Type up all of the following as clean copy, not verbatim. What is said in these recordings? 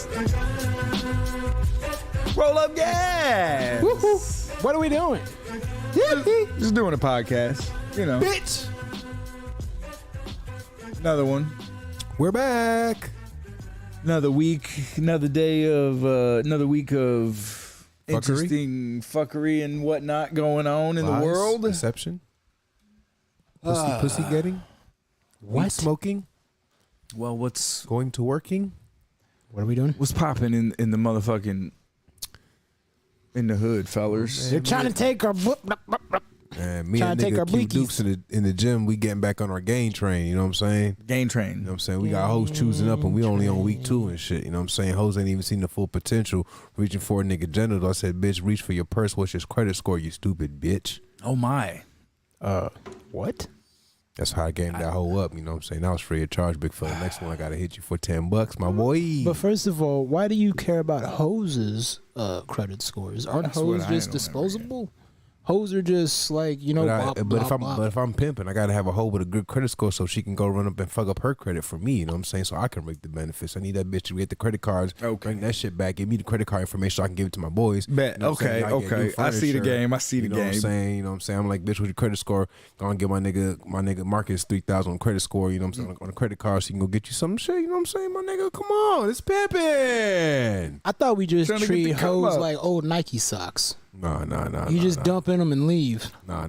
podcast. Roll up gas. Woo-hoo. What are we doing? Just doing a podcast. You know. Bitch. Another one. We're back. Another week. Another day of another week of Fuckery? interesting fuckery and whatnot going on in the Lies, world. Deception. Pussy getting. What? Weed smoking. Well, what's Going to working. What are we doing? popping in the motherfucking in the hood, fellers? They're trying to take our And me Trying and to take nigga our Q bleakies. Dukes in the gym, we getting back on our game train, you know what I'm saying? Game train. You know what I'm saying? We got hoes choosing up and we only on week 2 and shit, you know what I'm saying? Hoes ain't even seen the full potential reaching for a nigga genital. I said, bitch, reach for your purse. What's your credit score, you stupid bitch? Oh my. what? That's how I game that hoe up, you know what I'm saying? That was free of charge, big fella. Next one I gotta hit you for $10, my boy. But first of all, why do you care about hoses' credit scores? Aren't That's what hoes I just don't disposable? Hoes are just like, you know, But if I'm pimping, I gotta have a hoe with a good credit score so she can go run up and fuck up her credit for me. You know what I'm saying? So I can reap the benefits. I need that bitch to get the credit cards, bring that shit back, give me the credit card information so I can give it to my boys. Bet. You know what I'm saying? Okay. I get new I see the furniture. game. I see the You know what I'm game. saying? You know what I'm saying? I'm like, bitch, with your credit score, gonna get my nigga Marcus 3,000 on credit score. You know what I'm saying? On a credit card, so you can go get you some shit. You know what I'm saying? My nigga, come on, it's pimping. I thought we just Trying to get treat the come hoes up. like old Nike socks. Nah. You just dump in them and leave. Nah.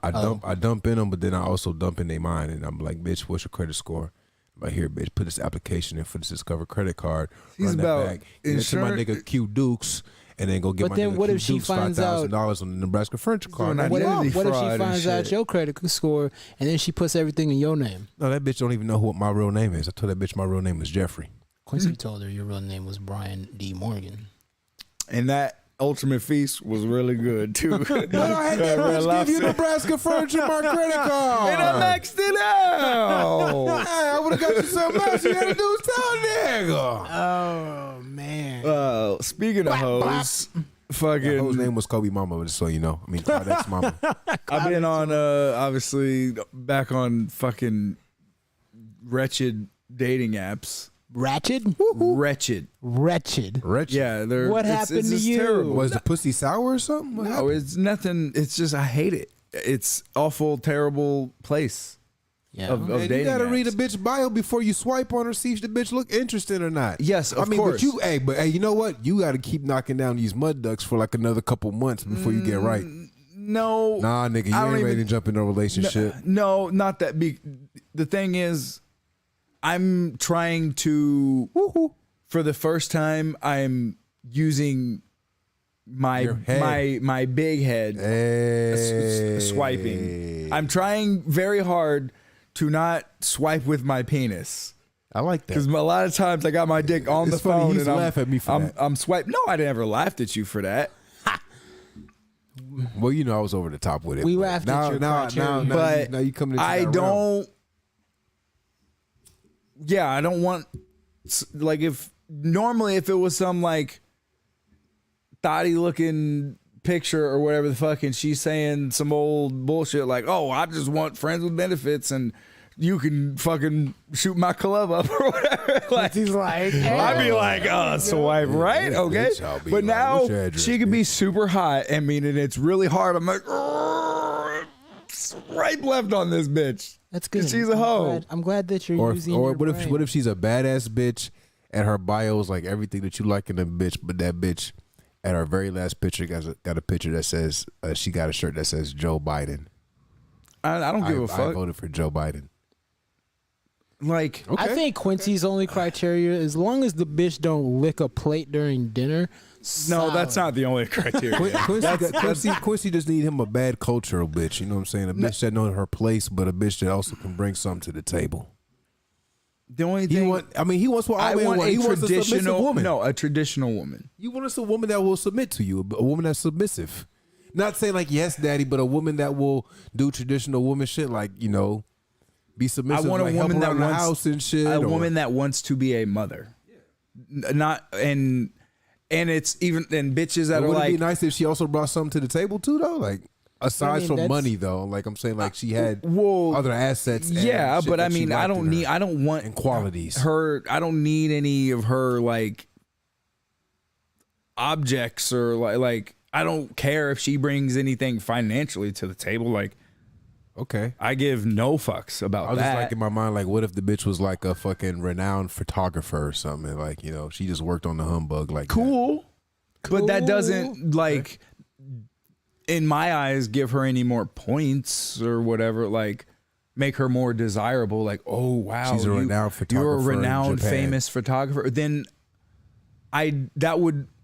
I dump in them, but then I also dump in their mind, and I'm like, bitch, what's your credit score? I'm like, here, bitch, put this application in for this Discover credit card. He's run that about back, give it to my insurance. nigga Q Dukes, and then go get But my then nigga what Q if she Dukes finds out- $5,000 on the Nebraska furniture card. Doing What identity What if fraud she and finds out shit. your credit score and then she puts everything in your name? No, that bitch don't even know what my real name is. I told that bitch my real name is Jeffrey. Quincy told her your real name was Brian D. Morgan. And that ultimate feast was really good too. But I had that Red bitch Lobster. give you Nebraska furniture my credit card. And I maxed it out. Hey, I would have got you something else. You had to do is tell a nigga. Oh man. Speaking of hoes, fucking. That hoe's name was Kobe Mama, just so you know. I mean, Claudette's mama. I've been on obviously back on fucking wretched dating apps. Ratchet? Wretched. Wretched. Wretched. Yeah, they're. What it's happened to just you? Terrible. Was the pussy sour or something? What No, happened? it's nothing. It's just I hate it. It's awful, terrible place Yeah. of Man, you dating. gotta read a apps. bitch bio before you swipe on her, see if the bitch look interesting or not. Yes, of I mean, course. but you know what? You gotta keep knocking down these mud ducks for like another couple months before you get right. No, Nah, nigga, you I don't ain't ready even- to jump in a relationship. No, not that. The thing is, I'm trying to. For the first time, I'm using my Your head. my big head Hey. swiping. I'm trying very hard to not swipe with my penis. I like Because that. a lot of times I got my dick on It's the funny, phone you used and to laugh at me for that. I'm swiping. No, I never laughed at you for that. Well, you know, I was over the top with it. We but laughed at your criteria. But now you coming into I that realm. don't. Yeah, I don't want. Like if it was some like thotty looking picture or whatever the fuck, and she's saying some old bullshit like, "Oh, I just want friends with benefits and." You can fucking shoot my club up or whatever. Like, He's like, I'd be like, swipe right, yeah, okay. bitch, I'll be But like, now what's your address, she could be super hot. I mean, and it's really hard. I'm like, swipe left on this bitch. That's good. She's a hoe. I'm glad that you're Or using or your what if brain. what if she's a badass bitch and her bio is like everything that you like in a bitch, but that bitch at her very last picture got a picture that says she got a shirt that says Joe Biden. I don't give a I fuck. voted for Joe Biden. Like, I think Quincy's only criteria, as long as the bitch don't lick a plate during dinner. no, that's solid. not the only criteria. Quincy just need him a bad cultural bitch. You know what I'm saying? A bitch that knows her place, but a bitch that also can bring something to the table. The only He thing he wants what I all men want want. He a wants a submissive traditional woman. No, a traditional woman. You want us a woman that will submit to you, a woman that's submissive. Not saying like yes, daddy, but a woman that will do traditional woman shit, like be submissive. I want like a woman help that around the wants house and shit. A or- woman that wants to be a mother. Not and it's even and bitches that But are would it like be nice if she also brought something to the table too, though? Like Aside from that's- money, though, like I'm saying, like she had Well, other assets. and yeah, shit but that I she mean, I lacked in don't her. need. I don't want and qualities. her. I don't need any of her like objects or like. I don't care if she brings anything financially to the table. Like, Okay. I give no fucks about I was that. just like in my mind, like, what if the bitch was like a fucking renowned photographer or something? And like, you know, she just worked on the humbug. Like, cool, but that doesn't like, in my eyes, give her any more points or whatever. Like, make her more desirable. Like, oh wow, She's a renowned You're a photographer in renowned, Japan. famous photographer. Then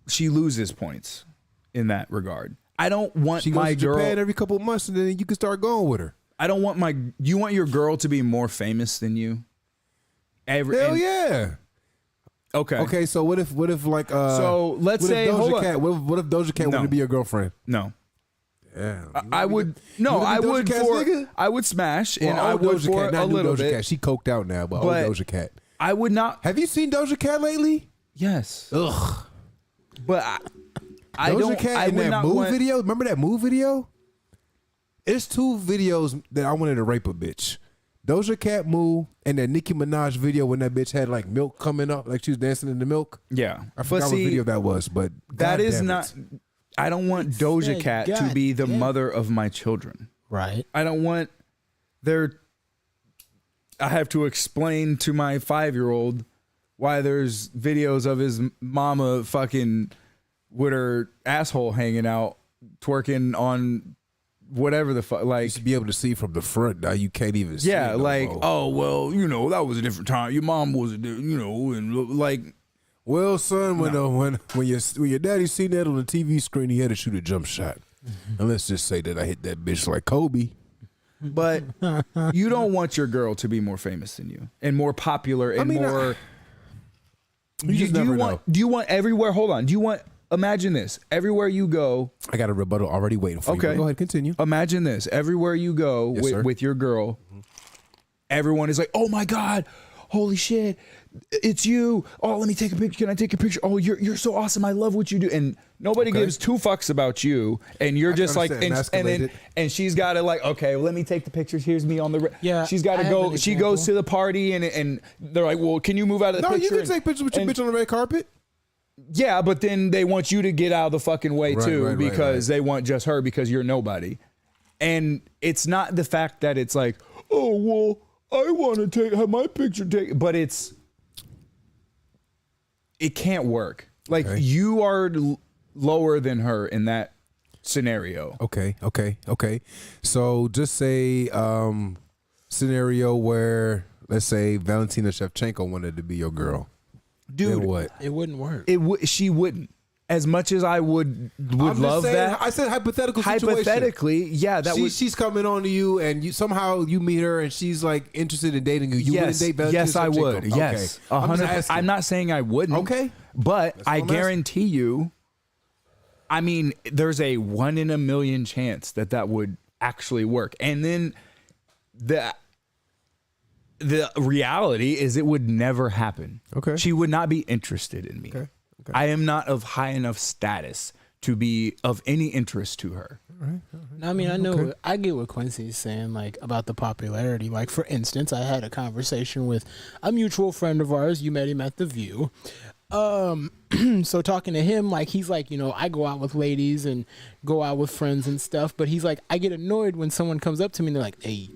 she loses points in that regard. I don't want she goes my to girl. Japan every couple of months, and then you can start going with her. I don't want my. You want your girl to be more famous than you? Hell yeah. Okay. Okay, so what if like So let's what say, if Doja hold on. Cat, what if Doja Cat No. wanted to be your girlfriend? No. Yeah, I would no. wanna I be Doja would Cat's for. nigga? I would smash, and Well, I old would Doja for Cat, a not new little Doja bit. Cat. She coked out now, but But- old Doja Cat. I would not. Have you seen Doja Cat lately? Yes, Ugh. but I Doja don't. Cat I in would that not move want. video. Remember that move video? It's two videos that I wanted to rape a bitch. Doja Cat move and that Nicki Minaj video when that bitch had like milk coming up, like she was dancing in the milk. Yeah, I forgot what video that was, but that God is damn it. not. I don't want Doja said, Cat to God be the damn. mother of my children. Right. I don't want their. I have to explain to my 5-year-old why there's videos of his mama fucking with her asshole hanging out, twerking on whatever the fuck. Like, used to be able to see from the front. Now you can't even see. yeah, it no like, more. oh well, you know, that was a different time. Your mom was a different, you know, and like, Well, son, when your daddy seen that on the TV screen, he had to shoot a jump shot. And let's just say that I hit that bitch like Kobe. but you don't want your girl to be more famous than you and more popular and mean, more. You just never know. Do you want everywhere? Hold on. Do you want? Imagine this. Everywhere you go, I got a rebuttal already waiting for you. Okay. Go ahead, continue. imagine this. Everywhere you go Yes, sir. with your girl, everyone is like, "Oh my god, holy shit, it's you! Oh, let me take a picture. Can I take a picture? Oh, you're so awesome. I love what you do." And nobody Okay. gives two fucks about you, and you're I just like, understand, and then escalated. and she's got to like, okay, well, let me take the pictures. Here's me on the. Yeah, she's got I to have go. an She example. goes to the party, and they're like, "Well, can you move out of the No, picture?" you can And- take pictures with your and- bitch on the red carpet. Yeah, but then they want you to get out of the fucking way Right, too right, because they want just her because you're nobody. And it's not the fact that it's like, oh well, I want to have my picture taken, but it can't work. Like Okay. you are lower than her in that scenario. Okay. So just say scenario where let's say Valentina Shevchenko wanted to be your girl. Dude, Then what? It wouldn't work. she wouldn't. As much as I would I'm just love saying, that. I said hypothetical situation. Hypothetically, yeah, that would She's coming on to you, and you somehow you meet her, and she's like interested in dating you. You yes, wouldn't date Valentina yes, I Shevchenko? would. Okay. Yes, I'm just 100%. asking. I'm not saying I wouldn't. Okay. But what I I'm asking. guarantee you. I mean, there's a 1 in a million chance that would actually work, and then the reality is it would never happen. Okay. She would not be interested in me. Okay. I am not of high enough status to be of any interest to her. I mean, I know I get what Quincy's saying, like about the popularity. Like, for instance, I had a conversation with a mutual friend of ours. You met him at The View. So talking to him, like, he's like, you know, I go out with ladies and go out with friends and stuff, but he's like, I get annoyed when someone comes up to me and they're like, hey,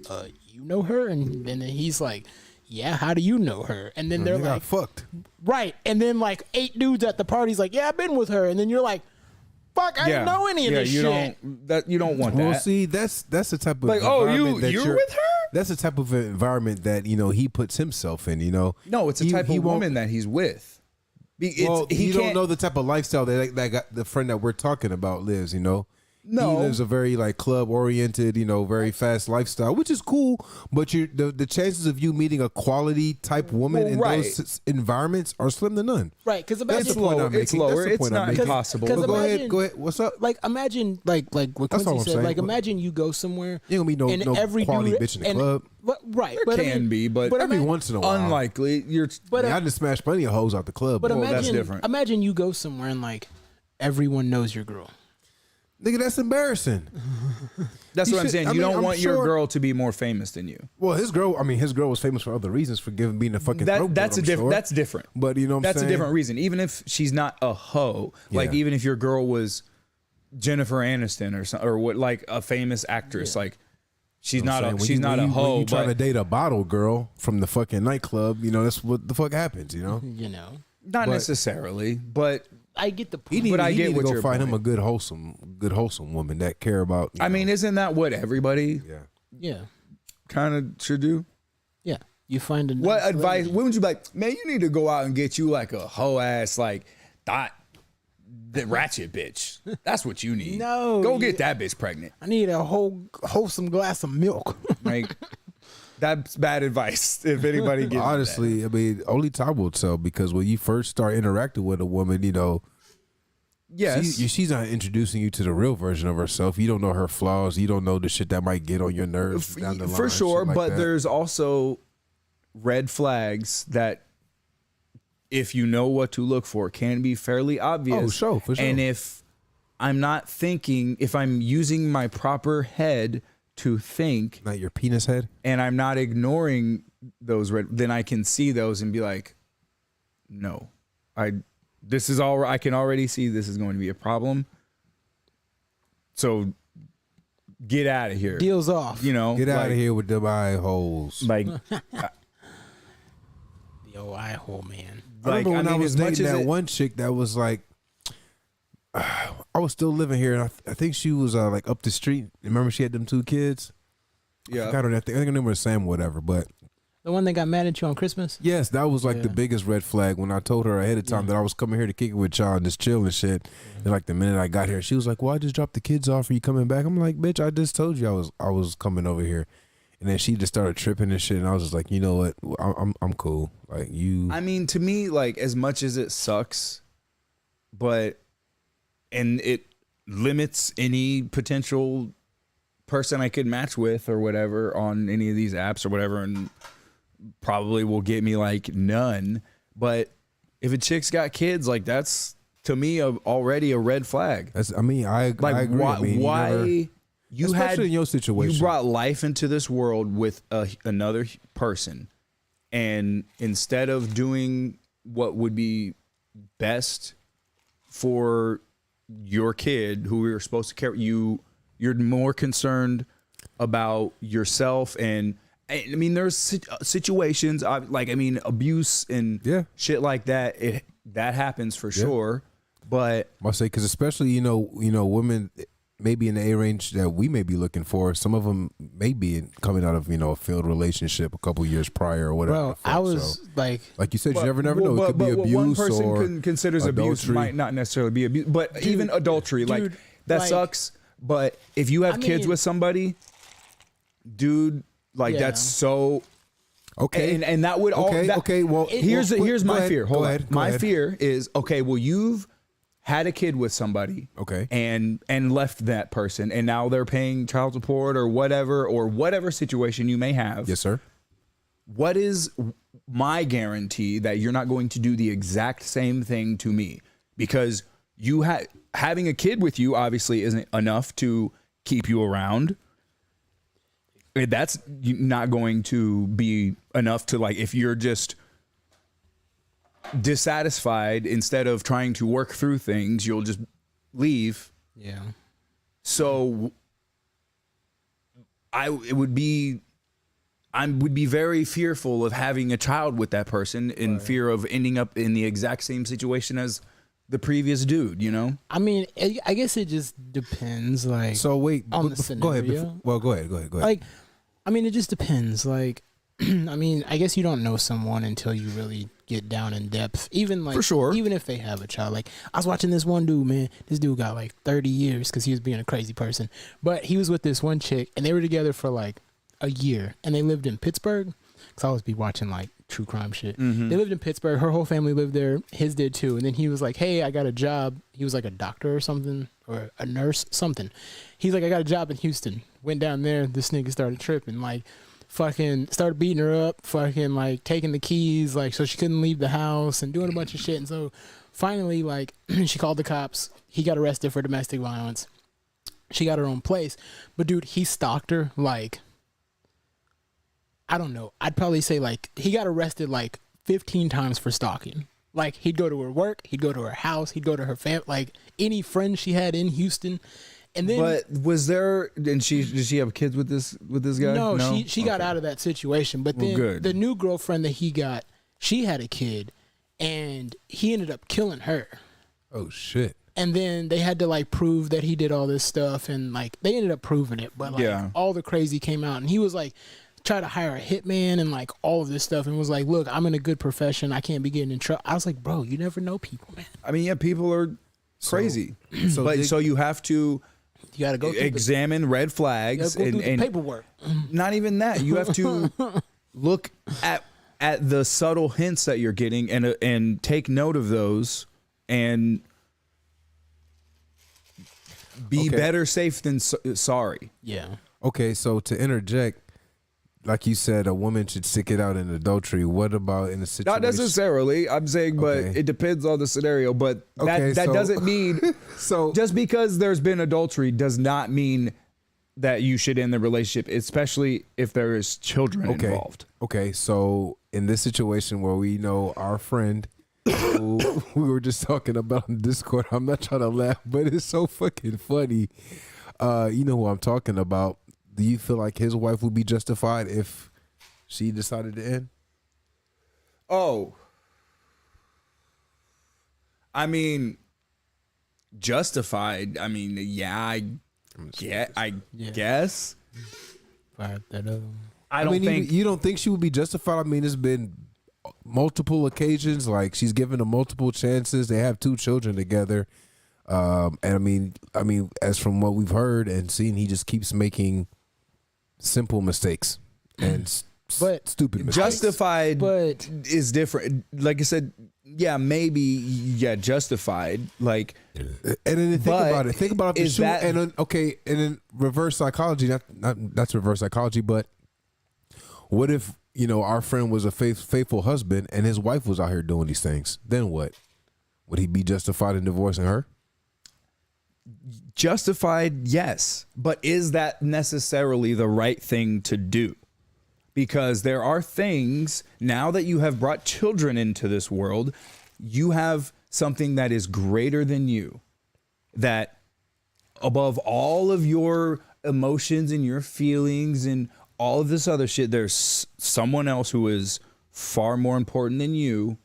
you know her? And then he's like, yeah, how do you know her? And then they're You like, got fucked. right. And then like 8 dudes at the party's like, yeah, I've been with her. And then you're like, fuck, I didn't know any of this you shit. you don't want Well, that. see, that's the type of Like, oh, environment that you're with her? That's the type of environment that he puts himself in. No, it's a type of won't- woman that he's with. Well, He you don't can't- know the type of lifestyle that got the friend that we're talking about lives. No. He lives a very like club oriented, very fast lifestyle, which is cool. But the chances of you meeting a quality type woman Well, in right. those environments are slim to none. Right, because That's imagine, the point I'm It's making. lower. That's the It's point I'm not making. impossible. Because Well, go imagine- ahead. Go ahead. What's up? like imagine like what That's all Quincy I'm said. saying. Like imagine you go somewhere. You ain't gonna be no and quality dude- bitch in the and- club. Right, There but I can mean- be, but Every once in a while. unlikely. But I just smashed plenty of hoes out the club. but bro. that's imagine different. imagine you go somewhere and like everyone knows your girl. Nigga, that's embarrassing. That's You what I'm should- saying. I You mean, don't I'm want your sure- girl to be more famous than you. Well, his girl was famous for other reasons, for being a fucking throat That's goat, a I'm different. sure. That's different. But you know what I'm That's saying? a different reason. Even if she's not a hoe, like Yeah. even if your girl was Jennifer Aniston or what, like a famous actress, like she's You know what I'm not saying? a When hoe. you trying to But date a bottle girl from the fucking nightclub, you know, that's what the fuck happens, you know? You know, not but- necessarily. But I get the He point. need, But I he get need to what go your find him point. a good wholesome woman that care about. I mean, isn't that what everybody yeah. Yeah, kind of should do? yeah. You find a What nice advice? lady. What would you be like? Man, you need to go out and get you like a hoe ass like thought the ratchet bitch. That's what you need. No, go get that bitch pregnant. I need a wholesome glass of milk. Like that's bad advice. If anybody gives you that. Honestly, I mean, only time will tell, because when you first start interacting with a woman, you know, Yes. she's not introducing you to the real version of herself. You don't know her flaws. You don't know the shit that might get on your nerves down the line. For sure, shit like but that. there's also red flags that, if you know what to look for, can be fairly obvious. Oh, sure, for sure. And if I'm not thinking, if I'm using my proper head to think, not your penis head. and I'm not ignoring those red, then I can see those and be like, no, this is all, I can already see this is going to be a problem. So get out of here. Deals off. You know, Get out like- of here with them eye holes. Like, The old eye hole, man. I remember when I mean, was as much dating as that it- one chick that was like, I was still living here, and I think she was like up the street. Remember, she had them 2 kids. I Yeah. forgot her. I think her name was Sam, whatever. But The one that got mad at you on Christmas. yes, that was like the Yeah. biggest red flag when I told her ahead of time that I was coming here to kick it with y'all and just chill and shit. And like the minute I got here, she was like, "Well, I just dropped the kids off. Are you coming back?" I'm like, "Bitch, I just told you I was coming over here." And then she just started tripping and shit, and I was just like, "You know what? I'm cool. Like you." I mean, to me, like, as much as it sucks, and it limits any potential person I could match with or whatever on any of these apps or whatever, and probably will get me like none. But if a chick's got kids, like, that's to me already a red flag. That's. I mean, I Like, agree. why? I mean, why never- you especially had in your situation. You brought life into this world with another person, and instead of doing what would be best for your kid, who you're supposed to care, you're more concerned about yourself. And I mean, there's situations like, I mean, abuse and Yeah. shit like that. That happens for sure. But I say, because especially you know women maybe in the age range that we may be looking for, some of them may be coming out of a failed relationship a couple years prior or whatever. Bro, the fuck. I was So, like, like you said, you never know. Well, It could be what abuse one person or considers abuse adultery. might not necessarily be abuse, but even adultery, like dude, that like- sucks. But if you have I kids mean- with somebody, dude, like Yeah. that's so. Okay. And that would all. Okay. that- Okay. Well, here's well, here's go my ahead, fear. go Hold on. ahead, go My ahead. fear is, okay, well, you've had a kid with somebody, Okay. and left that person, and now they're paying child support or whatever situation you may have. Yes, sir. What is my guarantee that you're not going to do the exact same thing to me? Because having a kid with you obviously isn't enough to keep you around. That's not going to be enough to, like, if you're just dissatisfied, instead of trying to work through things, you'll just leave. yeah. So I would be very fearful of having a child with that person, in fear of ending up in the exact same situation as the previous dude, I mean, I guess it just depends. Like, So wait. On the go ahead. scenario? Well, go ahead. Go ahead. like, I mean, it just depends. Like, I mean, I guess you don't know someone until you really get down in depth. Even like, For sure. even if they have a child. Like, I was watching this one dude, man. This dude got like 30 years because he was being a crazy person. But he was with this one chick, and they were together for like a year, and they lived in Pittsburgh. Because I always be watching like true crime shit. They lived in Pittsburgh. Her whole family lived there. His did too. And then he was like, "Hey, I got a job." He was like a doctor or something, or a nurse, something. He's like, "I got a job in Houston." Went down there. This nigga started tripping, like, fucking started beating her up, fucking like taking the keys, like, so she couldn't leave the house, and doing a bunch of shit. And so finally, like, she called the cops. He got arrested for domestic violence. She got her own place. But dude, he stalked her like, I don't know. I'd probably say like he got arrested like 15 times for stalking. Like he'd go to her work, he'd go to her house, he'd go to her family, like any friends she had in Houston. And then, but was there? And did she have kids with this guy? No, she got out of that situation. But then the new girlfriend that he got, she had a kid, and he ended up killing her. Oh shit. And then they had to like prove that he did all this stuff, and like they ended up proving it, but like all the crazy came out, and he was like try to hire a hitman and like all of this stuff, and was like, look, I'm in a good profession, I can't be getting in trouble. I was like, bro, you never know people, man. I mean, yeah, people are crazy. So you have to gotta go examine red flags and paperwork. Not even that. You have to look at the subtle hints that you're getting and take note of those and be better safe than sorry. Yeah. Okay, so to interject, like you said, a woman should stick it out in adultery. What about in a situation? Not necessarily. I'm saying, but it depends on the scenario. But that doesn't mean so. Just because there's been adultery does not mean that you should end the relationship, especially if there is children involved. Okay, so in this situation where we know our friend who we were just talking about on Discord, I'm not trying to laugh, but it's so fucking funny. You know who I'm talking about. Do you feel like his wife would be justified if she decided to end? Oh. I mean, justified. I mean, I guess. Fire that up. I don't think you don't think she would be justified. I mean, it's been multiple occasions. Like she's given them multiple chances. They have 2 children together. And I mean, as from what we've heard and seen, he just keeps making simple mistakes and stupid mistakes. Justified is different. Like I said, yeah, maybe justified. Like, and then think about it. Think about if and then reverse psychology. That's reverse psychology. But what if our friend was a faithful husband and his wife was out here doing these things? Then what? Would he be justified in divorcing her? Justified, yes. But is that necessarily the right thing to do? Because there are things, now that you have brought children into this world, you have something that is greater than you, that above all of your emotions and your feelings and all of this other shit, there's someone else who is far more important than you.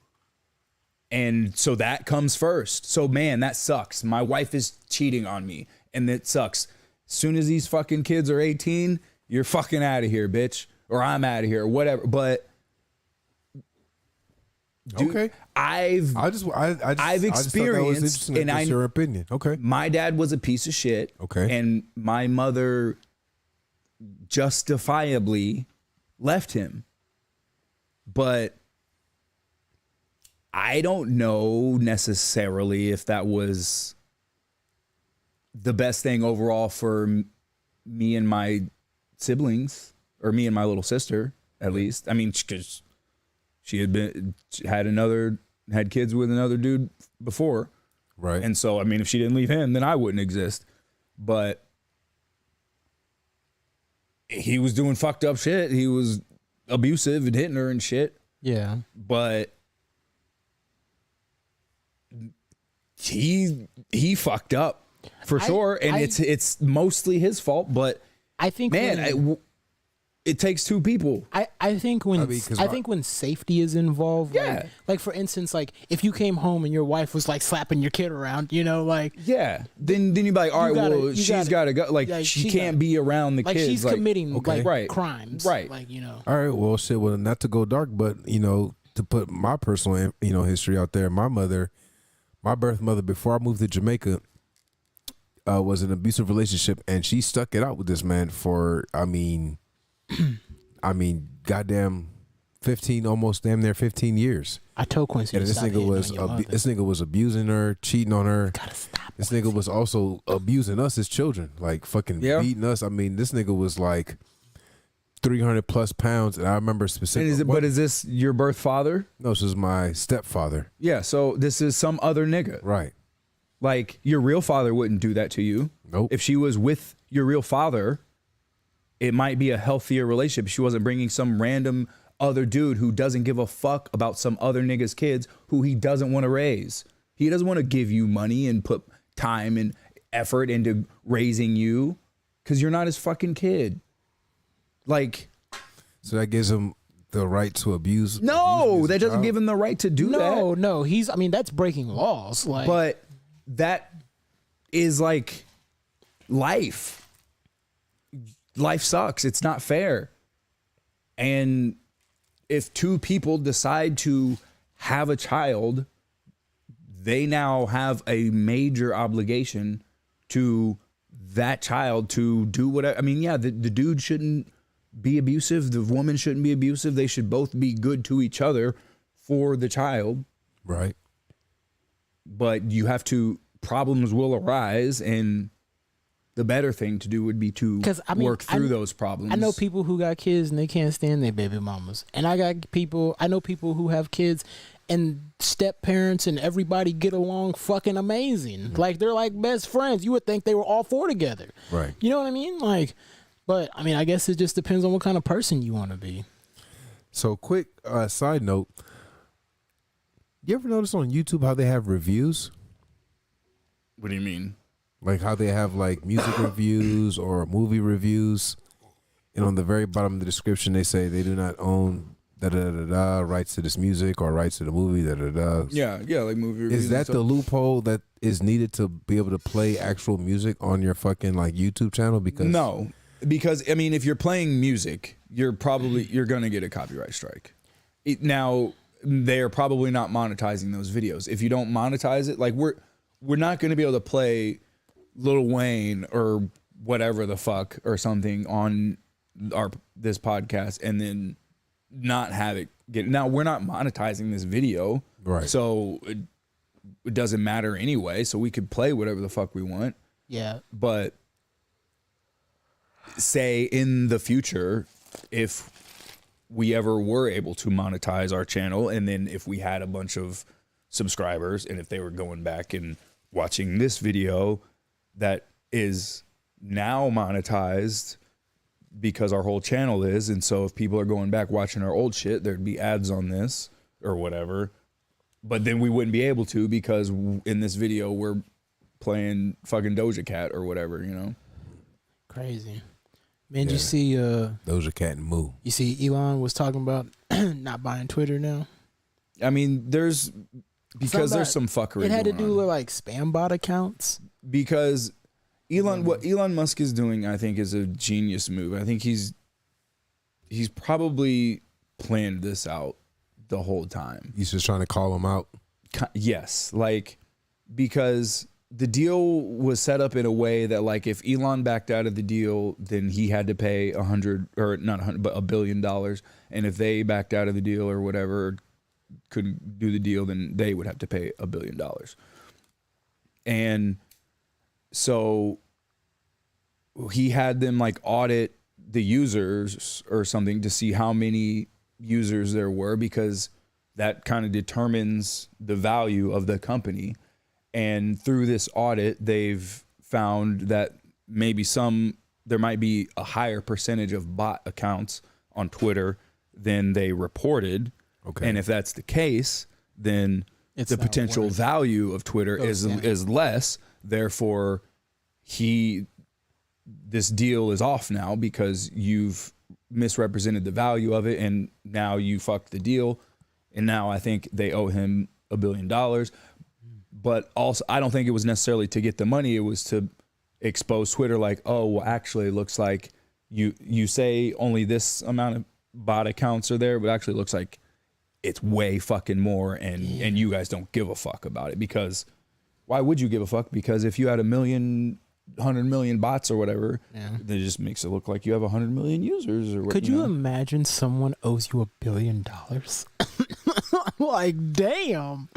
And so that comes first. So, man, that sucks. My wife is cheating on me, and it sucks. As soon as these fucking kids are 18, you're fucking out of here, bitch. Or I'm out of here, or whatever. But I've experienced, and I your opinion. Okay, my dad was a piece of shit. Okay, and my mother justifiably left him, but I don't know necessarily if that was the best thing overall for me and my siblings, or me and my little sister, at least. I mean, because she had had kids with another dude before. Right. And so, I mean, if she didn't leave him, then I wouldn't exist. But he was doing fucked up shit. He was abusive and hitting her and shit. Yeah. But he fucked up for sure. And it's mostly his fault, but I think, man, it takes 2 people. I think when safety is involved, like for instance, like if you came home and your wife was like slapping your kid around, then you'd be like, all right, she's got to go. Like she can't be around the like kids. She's committing crimes, right? Like All right, well, shit. Well, not to go dark, but to put my personal history out there, my birth mother, before I moved to Jamaica, was an abusive relationship, and she stuck it out with this man for goddamn 15, almost damn near 15 years. I told Quincy, and this nigga was abusing her, cheating on her. Gotta stop. This nigga was also abusing us as children, like fucking beating us. I mean, this nigga was like 300 plus pounds, and I remember specifically. But is this your birth father? No, this is my stepfather. Yeah, so this is some other nigga, right? Like, your real father wouldn't do that to you. Nope. If she was with your real father, it might be a healthier relationship. She wasn't bringing some random other dude who doesn't give a fuck about some other nigga's kids who he doesn't want to raise. He doesn't want to give you money and put time and effort into raising you because you're not his fucking kid. Like, so that gives him the right to abuse. no, that doesn't give him the right to do that. No, I mean, that's breaking laws. Like, But that is like life. Life sucks. It's not fair. And if two people decide to have a child, they now have a major obligation to that child to do whatever. I mean, yeah, the dude shouldn't be abusive. The woman shouldn't be abusive. They should both be good to each other for the child. Right. But you have to, problems will arise, and the better thing to do would be to work through those problems. I know people who got kids and they can't stand their baby mamas. And I know people who have kids and step parents and everybody get along fucking amazing. Mm-hmm. Like, they're like best friends. You would think they were all four together. Right. You know what I mean? Like, but I mean, I guess it just depends on what kind of person you want to be. So, quick side note. You ever notice on YouTube how they have reviews? What do you mean? Like how they have like music reviews or movie reviews, and on the very bottom of the description they say they do not own rights to this music or rights to the movie Yeah, like movie reviews. Is that the loophole that is needed to be able to play actual music on your fucking like YouTube channel? Because no, because I mean, if you're playing music, you're gonna get a copyright strike. Now they are probably not monetizing those videos. If you don't monetize it, like we're not gonna be able to play Lil Wayne or whatever the fuck or something on this podcast and then not have it get. Now we're not monetizing this video, right? So it doesn't matter anyway. So we could play whatever the fuck we want. Yeah, but say in the future, if we ever were able to monetize our channel, and then if we had a bunch of subscribers, and if they were going back and watching this video that is now monetized because our whole channel is, and so if people are going back watching our old shit, there'd be ads on this or whatever, but then we wouldn't be able to because in this video we're playing fucking Doja Cat or whatever, you know. Crazy. Man, did you see Doja Cat and Moo? You see Elon was talking about not buying Twitter now? I mean, there's some fuckery. It had to going do on. with like spam bot accounts. Because what Elon Musk is doing, I think, is a genius move. I think he's probably planned this out the whole time. He's just trying to call him out. Yes, like, because the deal was set up in a way that, like, if Elon backed out of the deal, then he had to pay $1 billion. And if they backed out of the deal or whatever, couldn't do the deal, then they would have to pay $1 billion. And so he had them like audit the users or something to see how many users there were, because that kind of determines the value of the company. And through this audit, they've found that there might be a higher percentage of bot accounts on Twitter than they reported. Okay. And if that's the case, then the potential value of Twitter is less. Therefore, this deal is off now because you've misrepresented the value of it, and now you fucked the deal. And now I think they owe him $1 billion. But also, I don't think it was necessarily to get the money. It was to expose Twitter, like, oh, well, actually, it looks like you say only this amount of bot accounts are there, but actually it looks like it's way fucking more, and you guys don't give a fuck about it. Because why would you give a fuck? Because if you had 100 million bots or whatever, that just makes it look like you have 100 million users. Or what, Could you imagine someone owes you $1 billion? Like, damn.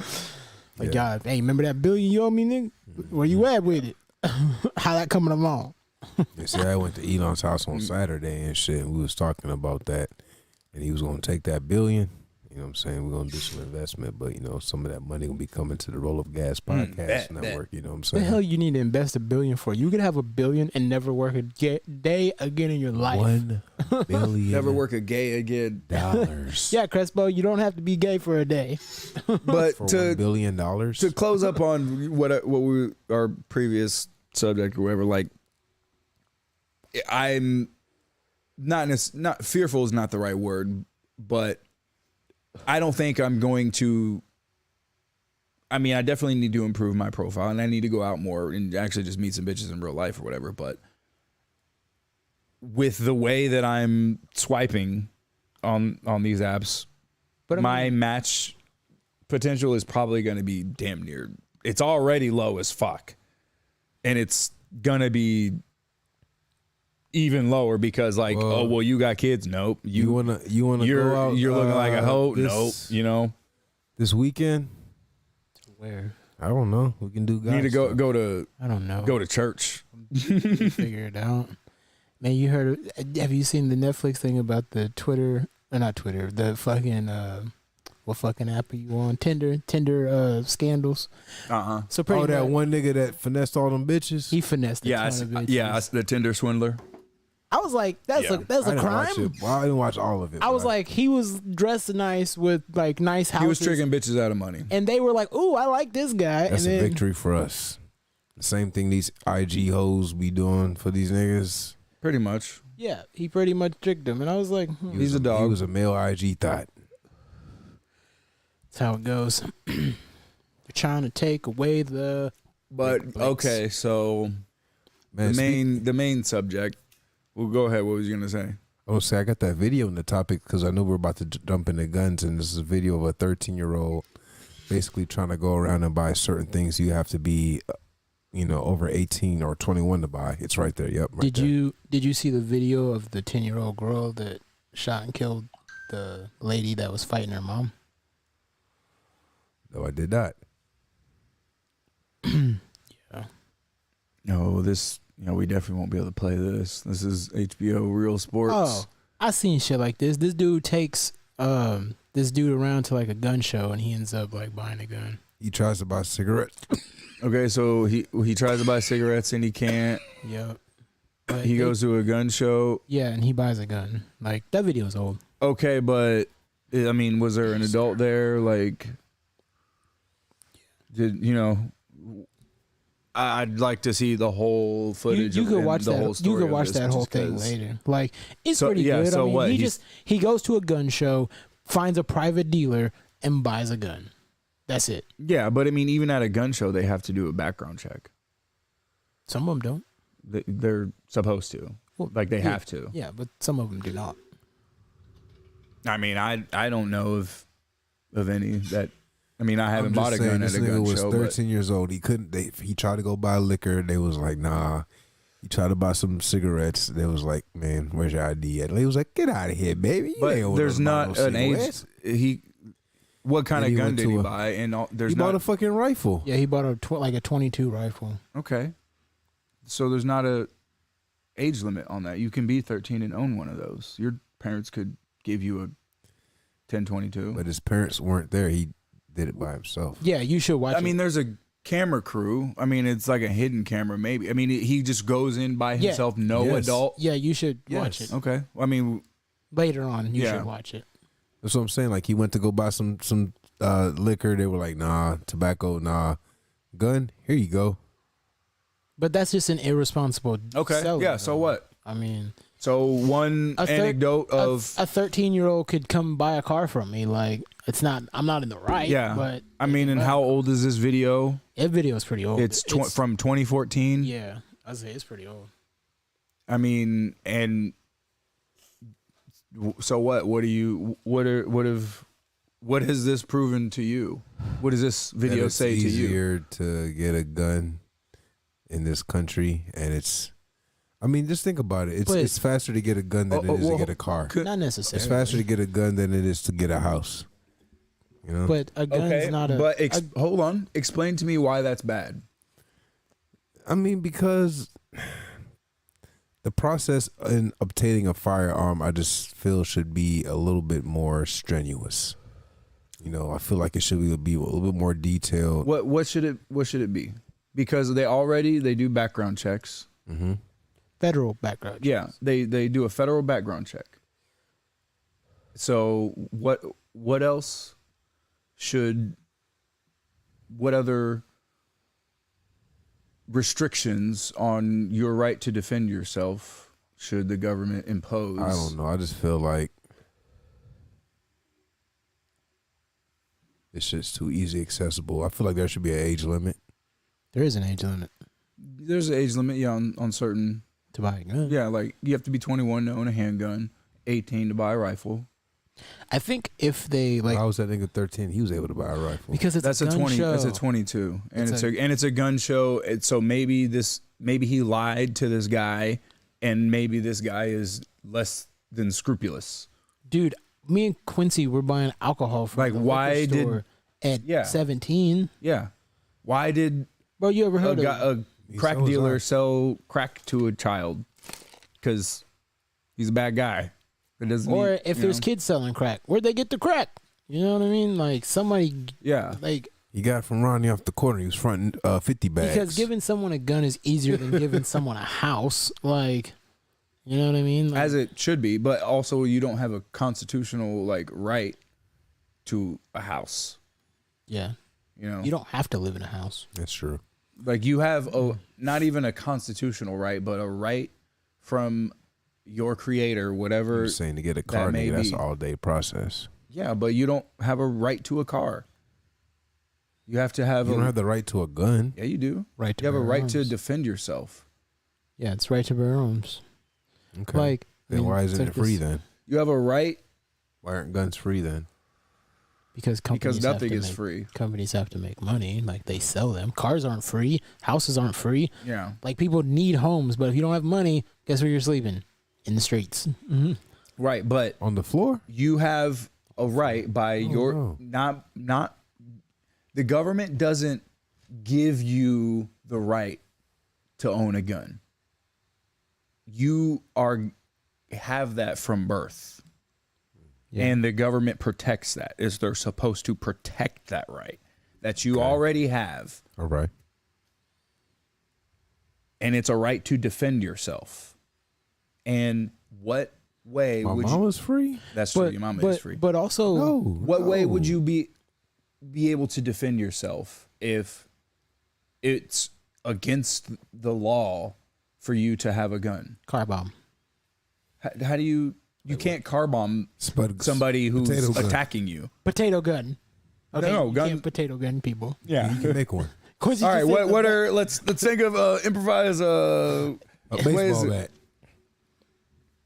Like, God, hey, remember that billion you owe me, nigga? Where you at with it? How that coming along? Yeah, see, I went to Elon's house on Saturday and shit. And we was talking about that, and he was gonna take that $1 billion You know what I'm saying? We're gonna do some investment, but some of that money gonna be coming to the Roll of Gas podcast network. You know what I'm The saying? hell you need to invest $1 billion for? You could have $1 billion and never work a day again in your life. $1 billion. Never work a gay again. dollars. Yeah, Crespo, you don't have to be gay for a day. But For to $1 billion. to close up on what we our previous subject or whatever, like I'm not fearful is not the right word, but I don't think I'm going to. I mean, I definitely need to improve my profile, and I need to go out more and actually just meet some bitches in real life or whatever. But with the way that I'm swiping on these apps, But I my mean, match potential is probably going to be damn near. It's already low as fuck, and it's gonna be even lower because well, you got kids. Nope. you wanna You're go out? looking like a hoe. This, Nope. this weekend. where? I don't know. We can do. You need to go to I don't know. go to church. Figure it out. Man, you heard? Have you seen the Netflix thing about the Twitter? Or not Twitter. The fucking what fucking app are you on? Tinder scandals. So pretty Oh, that much, one nigga that finessed all them bitches. he finessed. Yeah, the Tinder swindler. I was like, that's Yeah. a that's I a didn't watch crime. it. Well, I didn't watch all of it. I was but like, he was dressed nice with like nice houses. He was tricking bitches out of money. and they were like, "Ooh, I like this guy." that's and a then, victory for us. The same thing these IG hoes be doing for these niggas. Pretty much. Yeah, he pretty much tricked him, and I was like, He He's was a dog. He was a male IG thought. "That's how it goes." They're trying to take away the. But Blinks. okay, so Man, the main subject. Well, go ahead. What was you gonna say? Oh, see, I got that video in the topic because I know we're about to jump into guns, and this is a video of a 13-year-old basically trying to go around and buy certain things you have to be, over 18 or 21 to buy. It's right there. Yep. Right there. Did you see the video of the 10-year-old girl that shot and killed the lady that was fighting her mom? No, I did not. Yeah. No, we definitely won't be able to play this. This is HBO Real Sports. Oh, I seen shit like this. This dude takes this dude around to like a gun show, and he ends up like buying a gun. He tries to buy cigarettes. Okay, so he tries to buy cigarettes and he can't. Yep. But He goes to a gun show. Yeah, and he buys a gun. Like that video's old. Okay, but I mean, was there an adult there? Like, I'd like to see the whole footage. You could and watch the that. whole You story could of watch this, that whole just thing 'cause- later. Like it's So, pretty yeah, good. so I mean, what? he goes to a gun show, finds a private dealer, and buys a gun. That's it. Yeah, but I mean, even at a gun show, they have to do a background check. Some of them don't. They're supposed to. Well, Like they yeah. have to. Yeah, but some of them do not. I mean, I don't know of any that. I mean, I haven't I'm bought a just saying, gun at this a nigga gun was show. But 13 years old. He couldn't. He tried to go buy liquor. They was like, nah. He tried to buy some cigarettes. They was like, man, where's your ID at? He was like, get out of here, baby. You ain't old there's enough to not buy an no age. cigarettes. What kind Then of he gun went did to he a- buy? And there's He not bought a fucking rifle. Yeah, he bought like a 22 rifle. okay. So there's not a age limit on that. You can be 13 and own one of those. Your parents could give you a 1022. But his parents weren't there. He did it by himself. Yeah, you should watch. I mean, there's a camera crew. I mean, it's like a hidden camera, maybe. I mean, he just goes in by Yeah. himself, no Yes. adult. yeah, you should watch Yes. it Okay. I mean, later on. You Yeah. should watch it. That's what I'm saying. Like he went to go buy some liquor. They were like, nah. Tobacco, nah. Gun, here you go. But that's just an irresponsible. okay. seller, Yeah. So though. what? I mean, So one A thir- anecdote of a 13-year-old could come buy a car from me. Like it's not. I'm not in the right. yeah. But I mean, and how old is this video? that video is pretty old. It's from 2014. Yeah, I say it's pretty old. I mean, and so what? What has this proven to you? What does this video That it's say to you? easier to get a gun in this country, and it's. I mean, just think about it. But- It's faster to get a gun than it is to get a car. Not necessarily. It's faster to get a gun than it is to get a house. You know. But a gun's Okay, not a. but hold on. Explain to me why that's bad. I mean, because the process in obtaining a firearm, I just feel should be a little bit more strenuous. You know, I feel like it should be a little bit more detailed. What should it be? Because they do background checks. Mm-hmm. Federal background. Yeah, they do a federal background check. So what else what other restrictions on your right to defend yourself should the government impose? I don't know. I just feel like it's just too easy accessible. I feel like there should be an age limit. There is an age limit There's an age limit, yeah, on certain. to buy a gun. Yeah, like you have to be 21 to own a handgun, 18 to buy a rifle. I think if they like, I was that nigga 13. He was able to buy a rifle. because it's That's a a gun 20. show. That's a 22, and It's it's a gun show. So maybe he lied to this guy, and maybe this guy is less than scrupulous. Dude, me and Quincy were buying alcohol from Like, the why liquor store Yeah. at 17. Yeah, why did Bro, you ever heard of a crack sells dealer art. sell crack to a child? Because he's a bad guy. It doesn't. or if there's kids selling crack, where'd they get the crack? You know what I mean? Like somebody, yeah, like, He got it from Ronnie off the corner. He was fronting 50 bags. because giving someone a gun is easier than giving someone a house. Like, you know what I mean? Like, as it should be, but also you don't have a constitutional like right to a house. yeah, You know, you don't have to live in a house. That's true. like you have not even a constitutional right, but a right from your creator, whatever. I'm saying to get a car, may nigga, that's be. an all day process. Yeah, but you don't have a right to a car. You have to have You don't have the right to a gun. yeah, you do. Right to You have a bear right to arms. defend yourself. Yeah, it's right to bear arms. Okay. Like, I then mean, why isn't take it free this- then? You have a right Why aren't guns free then? Because companies because nothing have is to make, free. Companies have to make money. Like they sell them. Cars aren't free. Houses aren't free. Yeah. Like people need homes, but if you don't have money, guess where you're sleeping? In the streets. Mm-hmm. Right, but On the floor? you have a right by your no. not the government doesn't give you the right to own a gun. You have that from birth. Yeah. And the government protects that. Is they're supposed to protect that right that you already have, All right. and it's a right to defend yourself. And what way My would you? mama's free? That's true. Your mama is free. But also, No. What way would no. you be able to defend yourself if it's against the law for you to have a gun? car bomb. How do you can't car bomb Spud- somebody who's potato gun. attacking you? Potato gun. Okay, No, you gun- can't potato gun people. Yeah. You can make one. Quincy All right. just said What the- are let's think of improvise A what is baseball it? bat.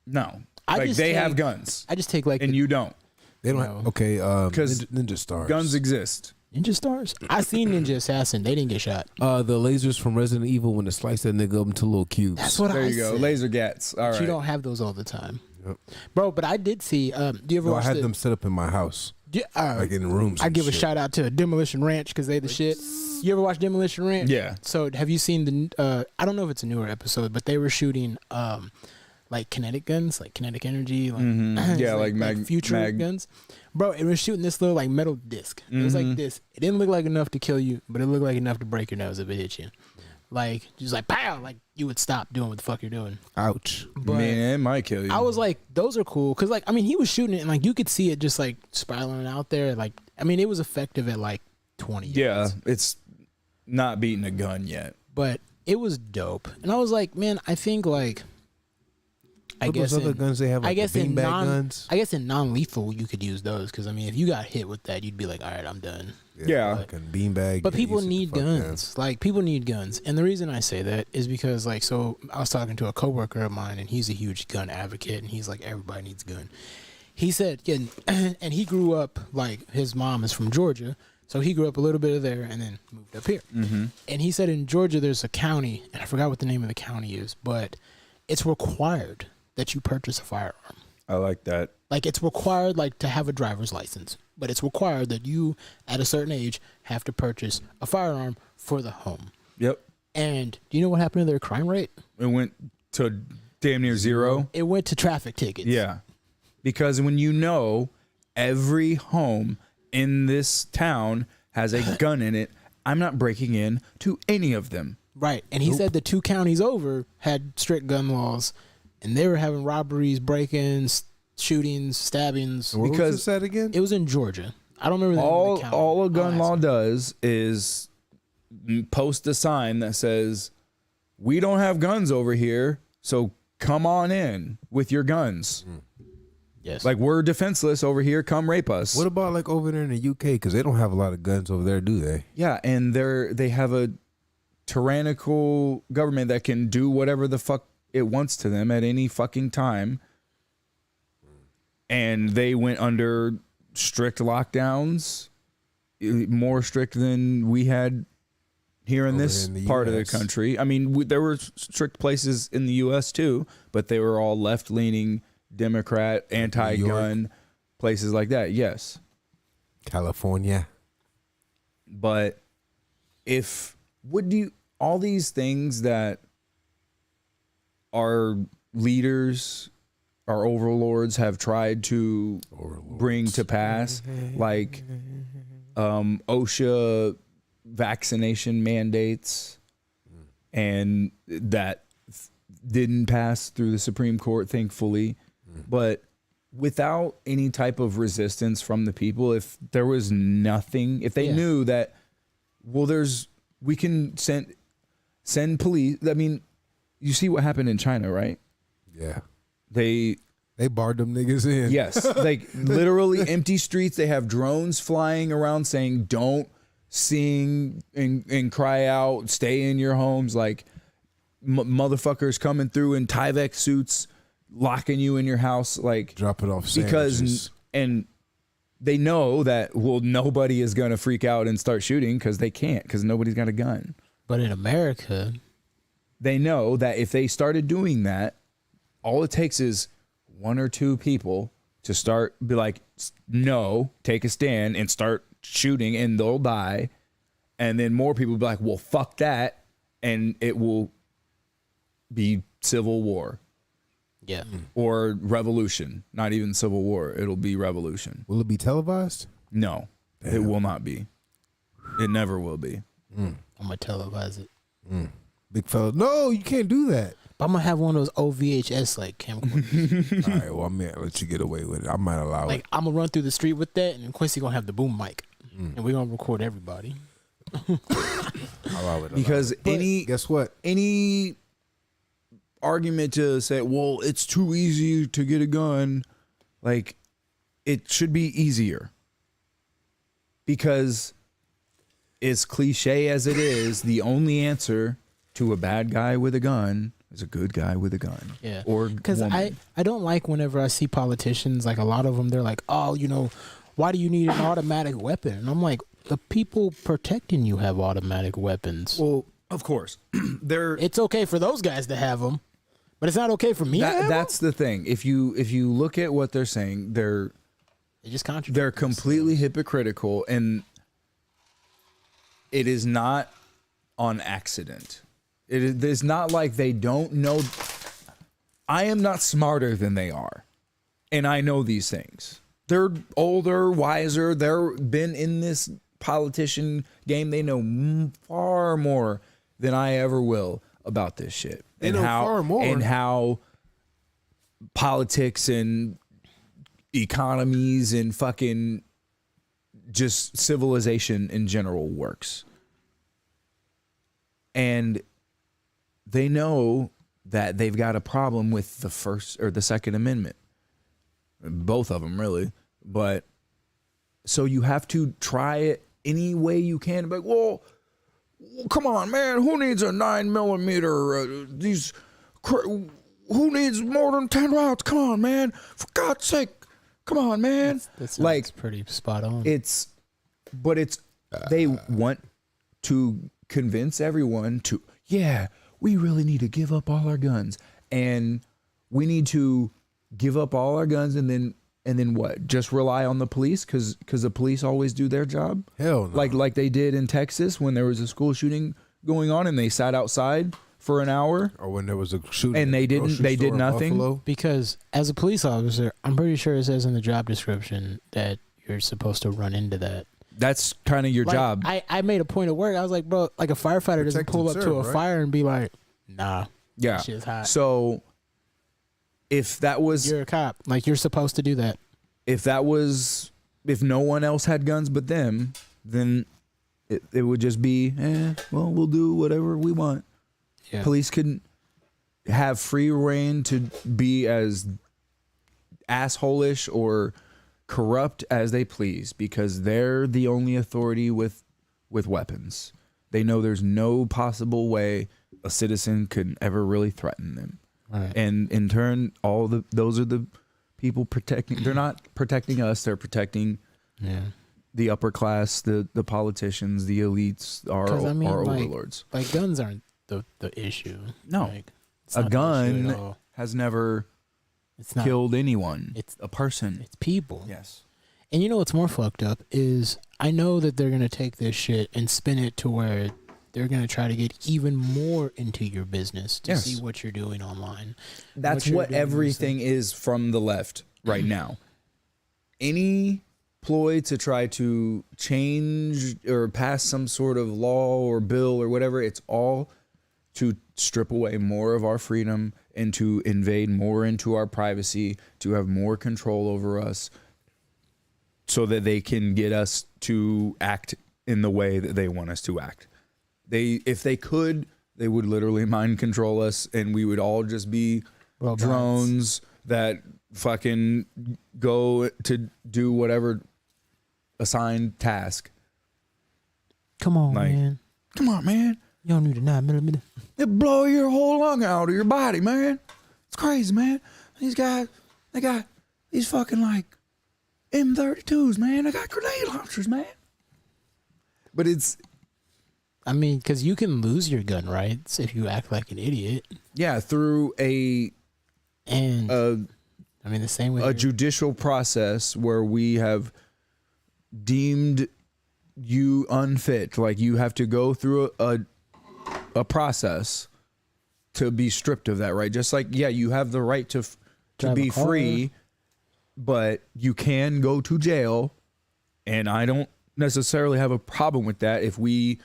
No, I like just they have think- guns I just take like and the you don't. They don't No. have, okay, 'Cause Ninja Stars. Guns exist. Ninja Stars. I seen Ninja Assassin. They didn't get shot. The lasers from Resident Evil when they slice that nigga up into little cubes. That's what There I you go. said. Laser gats. All But right. you don't have those all the time, Yep. bro. But I did see. Do you ever No, I watch had the? them set up in my house, like in rooms. I and give a shit. shout out to Demolition Ranch because they the shit. You ever watch Demolition Ranch? Yeah. So have you seen the? I don't know if it's a newer episode, but they were shooting like kinetic guns, like kinetic energy, like Yeah, it's like future mag- guns. Bro, it was shooting this little like metal disc. It was like this. It didn't look like enough to kill you, but it looked like enough to break your nose if it hit you. Like just like pow, like you would stop doing what the fuck you're doing. Ouch. But Man, it might kill you. I was like, those are cool because, like, I mean, he was shooting it and like you could see it just like spiraling out there. Like, I mean, it was effective at like 20 yeah, yards, it's not beating a gun yet. but it was dope. And I was like, man, I think like, I What guess those other in, guns they have, like I guess the in beanbag guns, I guess in non-lethal you could use those because I mean, if you got hit with that, you'd be like, all right, I'm done. Yeah. like a beanbag. But yeah, people you sit the need fuck down. guns. Like people need guns, and the reason I say that is because like, so I was talking to a coworker of mine, and he's a huge gun advocate, and he's like, everybody needs a gun. He said, yeah, and he grew up like his mom is from Georgia, so he grew up a little bit of there and then moved up here. Mm-hmm. And he said in Georgia there's a county, and I forgot what the name of the county is, but it's required that you purchase a firearm. I like that. Like it's required like to have a driver's license, but it's required that you at a certain age have to purchase a firearm for the home. Yep. And do you know what happened to their crime rate? It went to damn near zero. It went to traffic tickets. Yeah. Because when you know every home, in this town has a gun in it, I'm not breaking in to any of them. Right. And he said the 2 counties over had strict gun laws, and they were having robberies, break-ins, shootings, stabbings. What Because was this at again? It was in Georgia. I don't remember the name of the county. All a gun I'll law ask him. does is post a sign that says, "We don't have guns over here, so come on in with your guns. Yes. Like, we're defenseless over here. Come rape us." What about like over there in the UK? Because they don't have a lot of guns over there, do they? Yeah, and they have a tyrannical government that can do whatever the fuck it wants to them at any fucking time. And they went under strict lockdowns, more strict than we had here in Over this in the part of the US. country. I mean, there were strict places in the U.S. too, but they were all left-leaning, Democrat, anti-gun places like that. Yes. California. But all these things that our leaders, our overlords have tried to bring to pass, like OSHA vaccination mandates, and that didn't pass through the Supreme Court, thankfully. But without any type of resistance from the people, if there was nothing, if they knew that, well, we can send police. I mean, you see what happened in China, right? Yeah. They barred them niggas in. Yes, like literally empty streets. They have drones flying around saying, "Don't sing and cry out. Stay in your homes." Like motherfuckers coming through in Tyvek suits, locking you in your house. Like Dropping off because sandwiches. and they know that nobody is gonna freak out and start shooting because they can't because nobody's got a gun. But in America, They know that if they started doing that, all it takes is 1 or 2 people to be like, no, take a stand and start shooting, and they'll die. And then more people will be like, well, fuck that. And it will be civil war yeah. or revolution. Not even civil war. It'll be revolution. Will it be televised? No, it will not be. It never will be. I'm going to televise it. Big fella. No, you can't do that. But I'm going to have one of those old VHS like camcorders. All right, well, I may let you get away with it. I might allow Like, it. I'm going to run through the street with that, and then Quincy going to have the boom mic. And we're going to record everybody. Allow it. Because Guess what? any argument to say, well, it's too easy to get a gun, like, it should be easier. Because as cliche as it is, the only answer to a bad guy with a gun is a good guy with a gun. Yeah. Or Because woman. I don't like whenever I see politicians, like a lot of them, they're like, oh, why do you need an automatic weapon? And I'm like, the people protecting you have automatic weapons. Well, of course. It's okay for those guys to have them, but it's not okay for me to have 'em? That's the thing. If you look at what they're saying, They just contradict they're completely hypocritical, and it is not on accident. It's not like they don't know. I am not smarter than they are, and I know these things. They're older, wiser. They've been in this politician game. They know far more than I ever will about this shit. They know far more. And how politics and economies and fucking just civilization in general works. And they know that they've got a problem with the First or the Second Amendment. Both of them, really. But so you have to try it any way you can. Like, well, come on, man. Who needs a 9mm? Who needs more than 10 rounds? Come on, man. For God's sake. Come on, man. That's like, pretty spot on. They want to convince everyone to, we really need to give up all our guns, and we need to give up all our guns, and then what? Just rely on the police because the police always do their job. Hell no. Like they did in Texas when there was a school shooting going on, and they sat outside for an hour, Or when there was a shooting. and they at the did grocery store in nothing. Buffalo. Because as a police officer, I'm pretty sure it says in the job description that you're supposed to run into that. That's kind of your Like, job. I made a point of work. I was like, bro, like a firefighter doesn't Protect pull and up to serve, a right? fire and be like, nah, Yeah. that shit's hot. So if that was You're a cop. Like, you're supposed to do that. if no one else had guns but them, then it would just be, well, we'll do whatever we want. Yeah. Police couldn't have free reign to be as assholish or corrupt as they please because they're the only authority with weapons. They know there's no possible way a citizen could ever really threaten them. Right. And in turn, those are the people protecting. They're not protecting us. They're protecting Yeah. the upper class, the politicians, the elites, our 'Cause, I mean, our like- overlords. Like, guns aren't the issue. No. Like, it's A not the issue gun at all. has never It's not. killed anyone. It's- a person. It's people. Yes. And you know what's more fucked up is I know that they're gonna take this shit and spin it to where they're gonna try to get even more into your business to Yes. see what you're doing online. That's you're what doing everything is from the left right now. Any ploy to try to change or pass some sort of law or bill or whatever, it's all to strip away more of our freedom and to invade more into our privacy, to have more control over us so that they can get us to act in the way that they want us to act. If they could, they would literally mind control us and we would all just be Robots. drones that fucking go to do whatever assigned task. Come on, Like- man. Come on, man. You don't need a 9mm. It blow your whole lung out of your body, man. It's crazy, man. These guys, they got these fucking like M32s, man. They got grenade launchers, man. But it's, I mean, because you can lose your gun rights if you act like an idiot. yeah, through And I mean, the same way. a judicial process where we have deemed you unfit. Like you have to go through a process to be stripped of that right. Just like, yeah, you have the right to Drive a be car. free, but you can go to jail. And I don't necessarily have a problem with that if we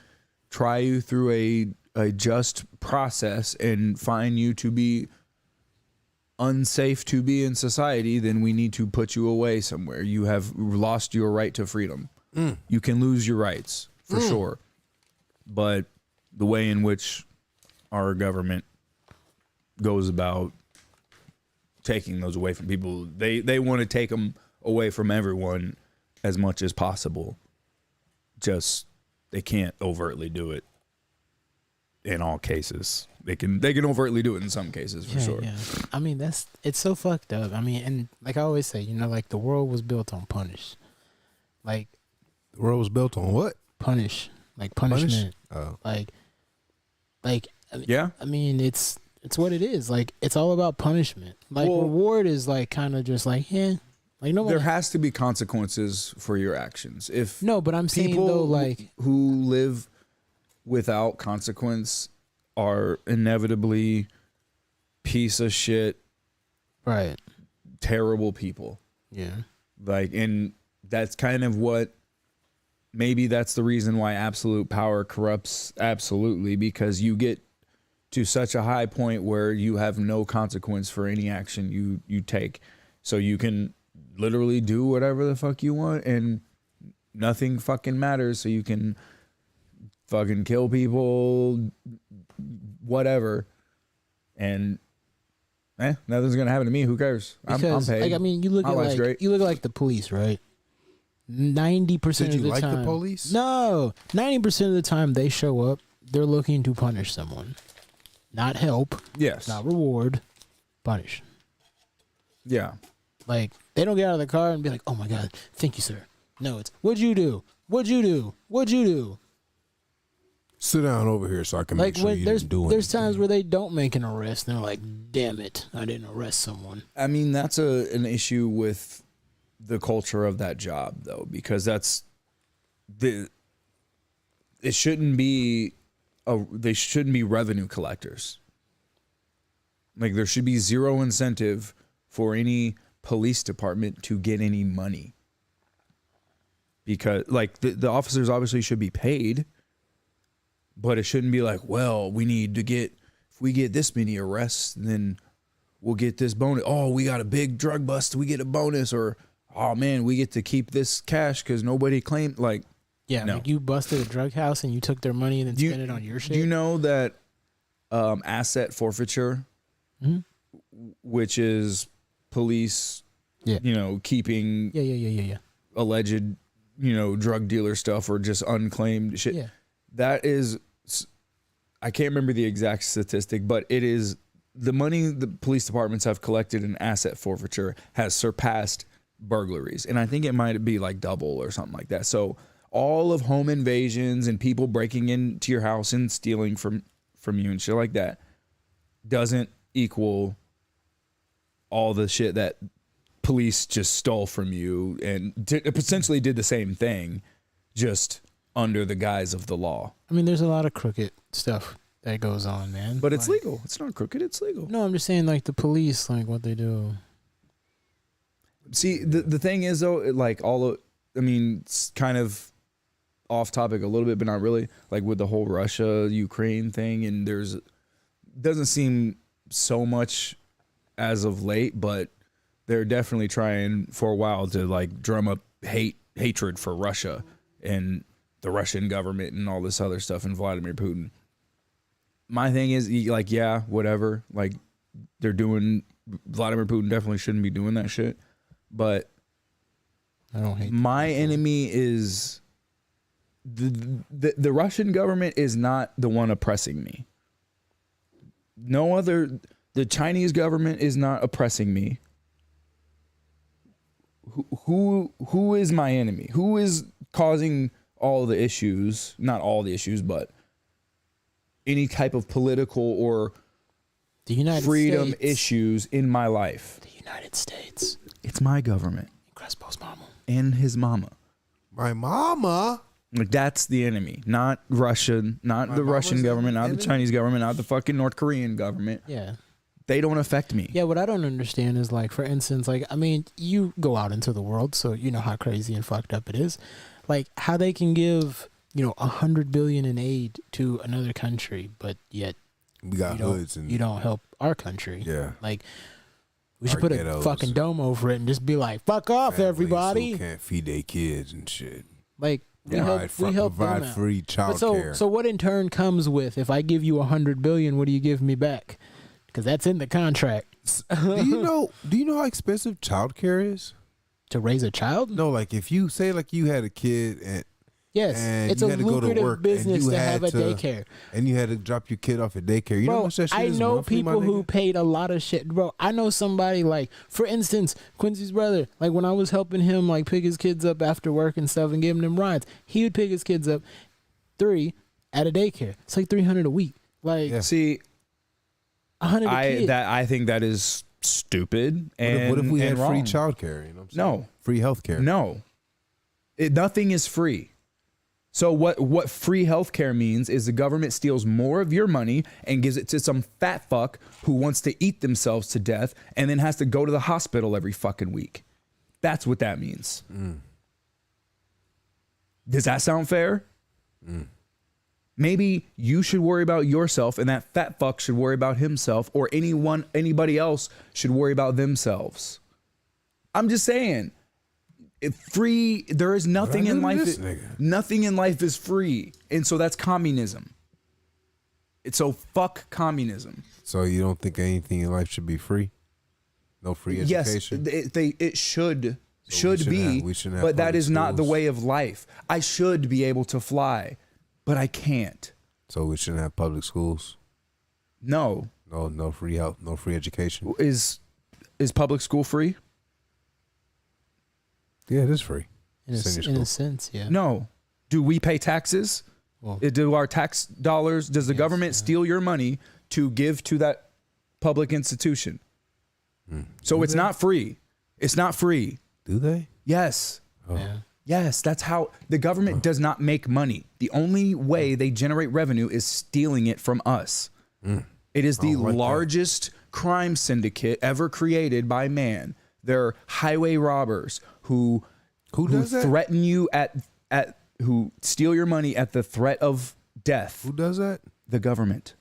try you through a just process and find you to be unsafe to be in society, then we need to put you away somewhere. You have lost your right to freedom. You can lose your rights for sure. But the way in which our government goes about taking those away from people, they want to take them away from everyone as much as possible. Just they can't overtly do it in all cases. They can overtly do it in some cases for sure. Yeah. I mean, it's so fucked up. I mean, and like I always say, you know, like the world was built on punish. Like The world was built on what? punish. Like punishment. Oh. Like Yeah. I mean, it's what it is. Like it's all about punishment. Like Well- reward is like kind of just like, like nobody. There has to be consequences for your actions. If No, but I'm saying people though, like who live without consequence are inevitably piece of shit, right. terrible people. Yeah. Like, and that's kind of what, maybe that's the reason why absolute power corrupts absolutely, because you get to such a high point where you have no consequence for any action you take. So you can literally do whatever the fuck you want and nothing fucking matters. So you can fucking kill people, whatever. And nothing's gonna happen to me. Who cares? I'm Because paid. like I mean, you look My at life's like great. you look at like the police, right? 90% Did of you the like time, the police? No, 90% of the time they show up, they're looking to punish someone, not help, Yes. not reward, punish. Yeah. Like they don't get out of the car and be like, "Oh my god, thank you, sir." No, it's what'd you do? What'd you do? What'd you do? Sit down over here so I can Like make sure when you there's didn't do there's anything. times where they don't make an arrest and they're like, "Damn it, I didn't arrest someone." I mean, that's an issue with the culture of that job, though, because it shouldn't be they shouldn't be revenue collectors. Like there should be zero incentive for any police department to get any money. because like the officers obviously should be paid, but it shouldn't be like, well, we need to get, if we get this many arrests, then we'll get this bonus. Oh, we got a big drug bust, we get a bonus. Or, oh man, we get to keep this cash because nobody claimed. Like, Yeah, no. like you busted a drug house and you took their money and then spent it on your shit. Do you know that asset forfeiture, which is police, Yeah. keeping Yeah. alleged, drug dealer stuff or just unclaimed shit. Yeah. That is, I can't remember the exact statistic, but it is the money the police departments have collected in asset forfeiture has surpassed burglaries. And I think it might be like double or something like that. So all of home invasions and people breaking into your house and stealing from you and shit like that doesn't equal all the shit that police just stole from you and potentially did the same thing, just under the guise of the law. I mean, there's a lot of crooked stuff that goes on, man. But it's legal. It's not crooked. It's legal. No, I'm just saying, like, the police, like, what they do. See, the thing is, though, it's kind of off topic a little bit, but not really. Like with the whole Russia-Ukraine thing, and doesn't seem so much as of late, but they're definitely trying for a while to like drum up hatred for Russia and the Russian government and all this other stuff and Vladimir Putin. My thing is, like, yeah, whatever. Like, Vladimir Putin definitely shouldn't be doing that shit. But I don't hate my enemy is the Russian government is not the one oppressing me. The Chinese government is not oppressing me. Who is my enemy? Who is causing all the issues? Not all the issues, but any type of political or the United freedom States. issues in my life. The United States. It's my government Crespo's mama. and his mama. My mama. Like, that's the enemy, not Russian, not My the Russian mama's government, not enemy? the Chinese government, not the fucking North Korean government. Yeah. They don't affect me. Yeah, what I don't understand is, like, for instance, like, I mean, you go out into the world, so you know how crazy and fucked up it is. Like, how they can give, $100 billion in aid to another country, but yet We got hoods and you don't help our country. Yeah. Like, we should Our put a ghettos. fucking dome over it and just be like, fuck off, families everybody. who can't feed their kids and shit. Like, we Provide help them provide out. free But child so, care. so what in turn comes with, if I give you $100 billion, what do you give me back? Because that's in the contract. do you know how expensive child care is? To raise a child? No, like if you say like you had a kid and Yes, and it's you a had to go to lucrative work and business you to had have a to- daycare. and you had to drop your kid off at daycare. You know how Bro, much that shit I is know monthly, my people who nigga? paid a lot of shit. Bro, I know somebody, like, for instance, Quincy's brother, like when I was helping him like pick his kids up after work and stuff and giving them rides, he would pick his kids up 3 at a daycare. It's like $300 a week. Like Yeah. See, 100 a kid. I think that is stupid. And What if we had and free wrong. child care? You know what I'm saying? No. Free health care. No, nothing is free. So what free healthcare means is the government steals more of your money and gives it to some fat fuck who wants to eat themselves to death and then has to go to the hospital every fucking week. That's what that means. Does that sound fair? Maybe you should worry about yourself and that fat fuck should worry about himself, or anybody else should worry about themselves. I'm just saying. There is nothing in life. This nigga. Nothing in life is free, and so that's communism. So fuck communism. So you don't think anything in life should be free? No free education? Yes, it should shouldn't be, have- we shouldn't have but that public is not the schools. way of life. I should be able to fly, but I can't. So we shouldn't have public schools? No, No free health, no free education? is public school free? Yeah, it is free. in, Senior in school. a sense, yeah. No. Do we pay taxes? Well, Do our tax dollars? Does the government steal your money to give to that public institution? So it's not free. It's not free. Do they? Yes. yeah. Yes, that's how the government does not make money. The only way they generate revenue is stealing it from us. It is the like that. largest crime syndicate ever created by man. They're highway robbers who Who does that? threaten you who steal your money at the threat of death. Who does that? The government.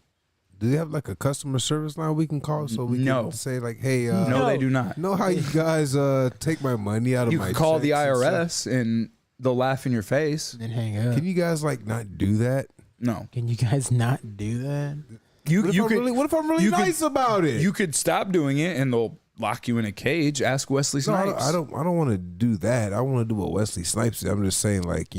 Do they have like a customer service line we can call so we No. can say like, hey, No, they do not. know how you guys take my money out of You my can call the checks and stuff? IRS and they'll laugh in your face. And hang up. Can you guys like not do that? No. Can you guys not do that? You What if I'm really you could- nice about it? You could stop doing it and they'll lock you in a cage. Ask Wesley No, Snipes. I don't want to do that. I want to do what Wesley Snipes did. I'm just saying, like,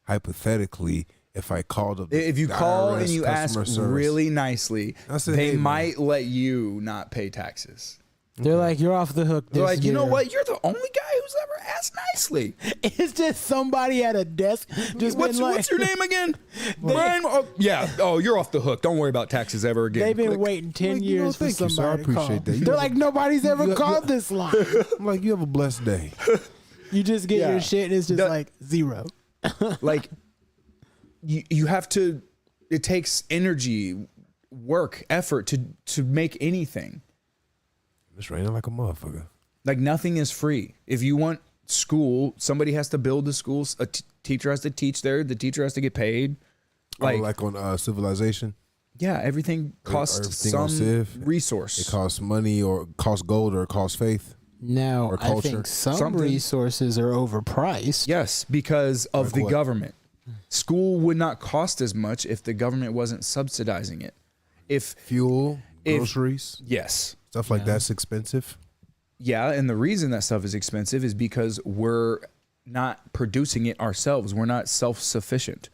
hypothetically, if I called up, If you the call IRS and you ask customer service, really nicely, I said, they "Hey, man." might let you not pay taxes. They're like, you're off the hook. They're this like, you know year." what? You're the only guy who's ever asked nicely. It's just somebody at a desk just What's been like, your name again? Brian? Oh, yeah. Oh, you're off the hook. Don't worry about taxes ever again. They've been Click. waiting 10 Like, years for thank you, sir. I somebody to call. appreciate that. You They're have like, a- nobody's ever you- called this line. I'm like, you have a blessed day. You just get Yeah. your shit and it's just The- like zero. Like, you have to. It takes energy, work, effort to make anything. It's raining like a motherfucker. Like nothing is free. If you want school, somebody has to build the schools. A teacher has to teach there. The teacher has to get paid. Like on Civilization, Yeah, everything costs everything on some Civ, resource. it costs money or costs gold or it costs faith. Now, Or I culture. think some Something. resources are overpriced. Yes, because of Like the what? government. School would not cost as much if the government wasn't subsidizing it. Fuel, If- groceries, Yes. stuff like that's expensive. Yeah, and the reason that stuff is expensive is because we're not producing it ourselves. We're not self-sufficient.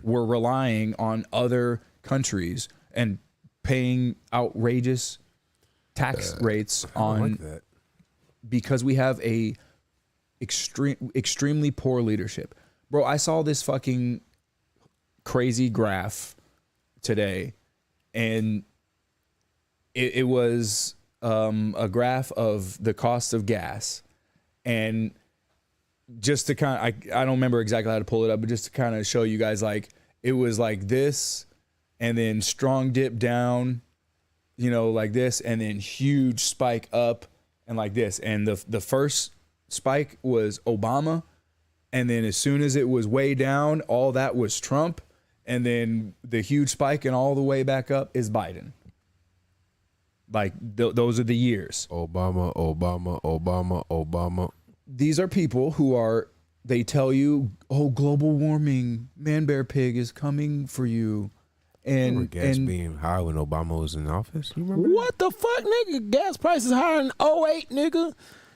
We're relying on other countries and paying outrageous tax rates I don't on like that. because we have a extremely poor leadership. Bro, I saw this fucking crazy graph today, and it was a graph of the cost of gas, and just to kind of, I don't remember exactly how to pull it up, but just to kind of show you guys, like, it was like this, and then strong dip down, like this, and then huge spike up, and like this. And the first spike was Obama, and then as soon as it was way down, all that was Trump, and then the huge spike and all the way back up is Biden. Like those are the years. Obama, Obama, Obama, Obama. These are people who they tell you, oh, global warming, man bear pig is coming for you. Remember And gas being high when Obama was in office? You remember? What the fuck, nigga? Gas prices higher in 08, nigga.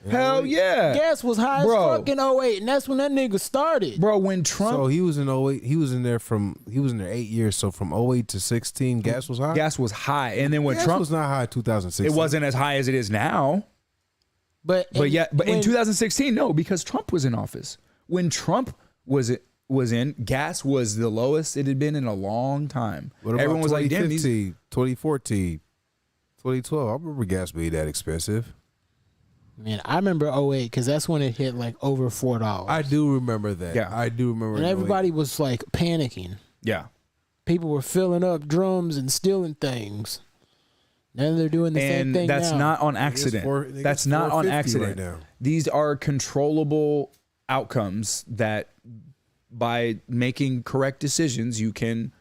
hell yeah. Gas was high Bro. as fuck in 08, and that's when that nigga started. Bro, when Trump So he was in 08. He was in there 8 years. So from 08 to 16, gas was high. gas was high, and then when gas Trump was not high. 2016. it wasn't as high as it is now. But But in when- 2016, no, because Trump was in office. When Trump was in, gas was the lowest it had been in a long time. What about Everyone was like, damn, these 2015, 2014, 2012? I remember gas being that expensive. Man, I remember 08 because that's when it hit like over $4. I do remember that. Yeah. I do remember. And it. everybody was like panicking. yeah. People were filling up drums and stealing things. Then they're doing the same And thing that's now. not on accident. That's not on 450 accident. right now. These are controllable outcomes that by making correct decisions, you can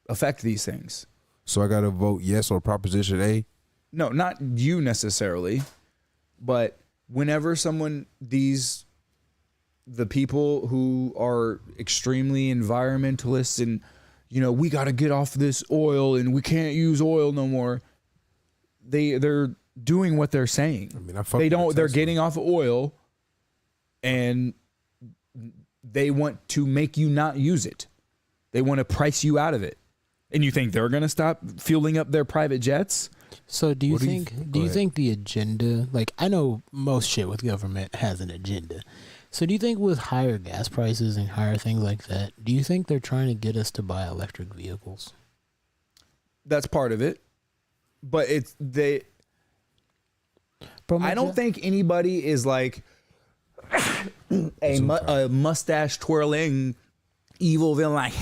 affect these things. So I got to vote yes on Proposition A. No, not you necessarily, but whenever the people who are extremely environmentalists and, we got to get off this oil and we can't use oil no more. They're doing what they're saying. I mean, I fuck with They're Tesla. getting off of oil and they want to make you not use it. They want to price you out of it. And you think they're going to stop fueling up their private jets? So do you What do you think think? do Go you ahead. think the agenda, like I know most shit with government has an agenda. So do you think with higher gas prices and higher things like that, do you think they're trying to get us to buy electric vehicles? That's part of it. But Bro, I don't think anybody is like a mustache twirling evil villain like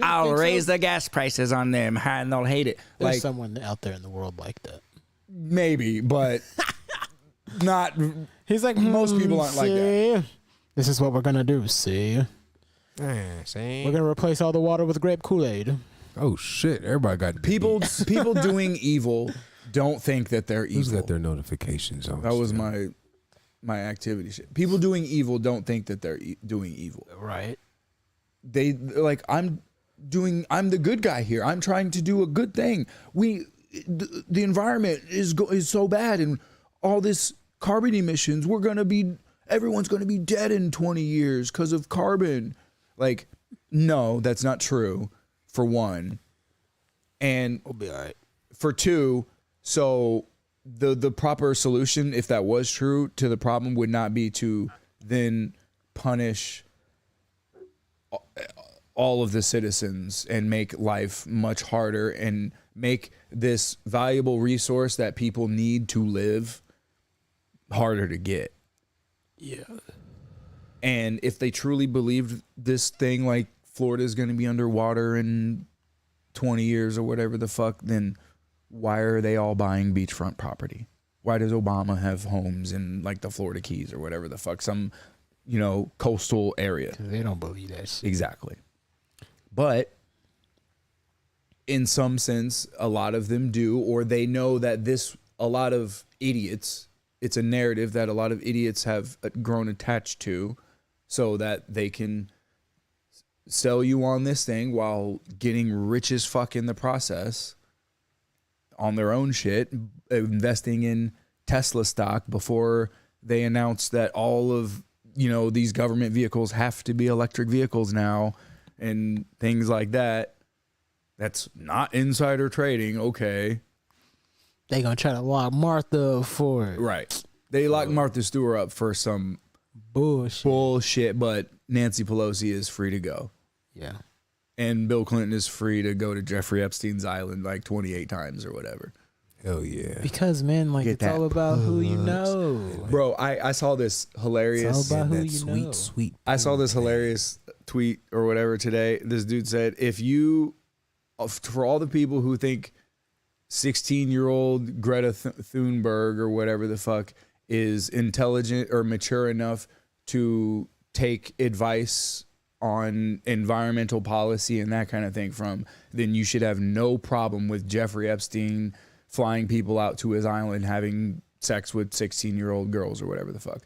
I'll think so? raise the gas prices on them and they'll hate it. there's Like someone out there in the world like that. maybe, but not. He's like, Most people aren't like that. This is what we're gonna do. See, we're gonna replace all the water with grape Kool-Aid. Oh shit! Everybody got People doing evil don't think that they're evil. Who's got their notifications on? That was my activity shit. People doing evil don't think that they're doing evil. Right. They're like, I'm the good guy here. I'm trying to do a good thing. The environment is so bad, and all this carbon emissions. Everyone's gonna be dead in 20 years because of carbon. Like, no, that's not true. For one, and We'll be all right. for two, so the proper solution, if that was true, to the problem would not be to then punish all of the citizens and make life much harder and make this valuable resource that people need to live harder to get. Yeah. And if they truly believed this thing, like Florida is going to be underwater in 20 years or whatever the fuck, then why are they all buying beachfront property? Why does Obama have homes in like the Florida Keys or whatever the fuck, some, coastal area? Because they don't believe that shit. Exactly. But in some sense, a lot of them do, or they know that a lot of idiots, it's a narrative that a lot of idiots have grown attached to, so that they can sell you on this thing while getting rich as fuck in the process on their own shit, investing in Tesla stock before they announce that all of, these government vehicles have to be electric vehicles now and things like that. That's not insider trading. Okay. They gonna try to lock Martha for it. Right. They locked Martha Stewart up for some Bullshit. but Nancy Pelosi is free to go. Yeah. And Bill Clinton is free to go to Jeffrey Epstein's island like 28 times or whatever. Hell yeah. Because, man, like, Get it's that all about who you know. Bro, I saw this hilarious. It's all about who that you sweet, know. sweet. I saw this hilarious tweet or whatever today. This dude said, for all the people who think 16-year-old Greta Thunberg or whatever the fuck is intelligent or mature enough to take advice on environmental policy and that kind of thing from, then you should have no problem with Jeffrey Epstein flying people out to his island having sex with 16-year-old girls or whatever the fuck.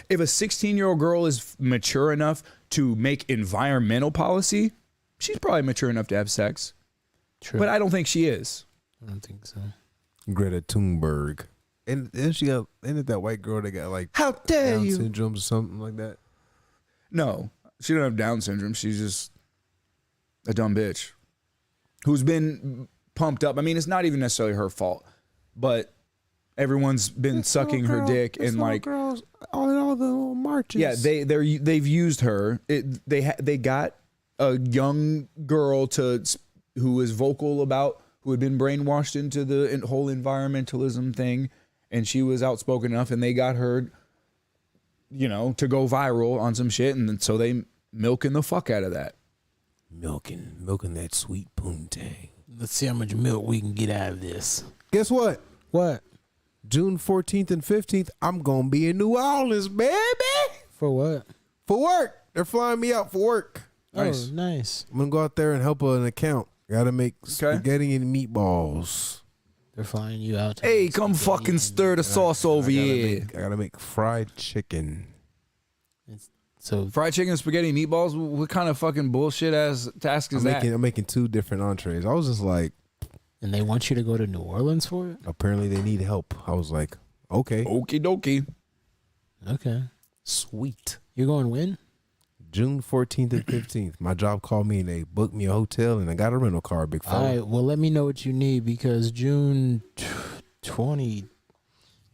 If a 16-year-old girl is mature enough to make environmental policy, she's probably mature enough to have sex. True. But I don't think she is. I don't think so. Greta Thunberg. And then isn't it that white girl that got like How dare Down you? syndrome or something like that? No, she don't have Down syndrome. She's just a dumb bitch who's been pumped up. I mean, it's not even necessarily her fault, but everyone's been sucking her dick and like girls all the little marches. yeah, they've used her. They got a young girl who is vocal about, who had been brainwashed into the whole environmentalism thing, and she was outspoken enough, and they got her, to go viral on some shit, and so they milking the fuck out of that. milking that sweet poontang. Let's see how much milk we can get out of this. Guess what? What? June 14th and 15th, I'm gonna be in New Orleans, baby, For what? for work. They're flying me out for work. Nice. Oh, nice. I'm gonna go out there and help an account. Gotta make spaghetti and meatballs. They're flying you out. to Hey, make come spaghetti fucking and- stir the sauce over here. I gotta make fried chicken. So Fried chicken, spaghetti, meatballs. What kind of fucking bullshit ass task is that? I'm making 2 different entrees. I was just like, and they want you to go to New Orleans for it? apparently they need help. I was like, okay, Okie dokie. Okay. sweet. You're going when? June 14th and 15th. My job called me and they booked me a hotel and I got a rental car, big All fella. right. Well, let me know what you need because June 20.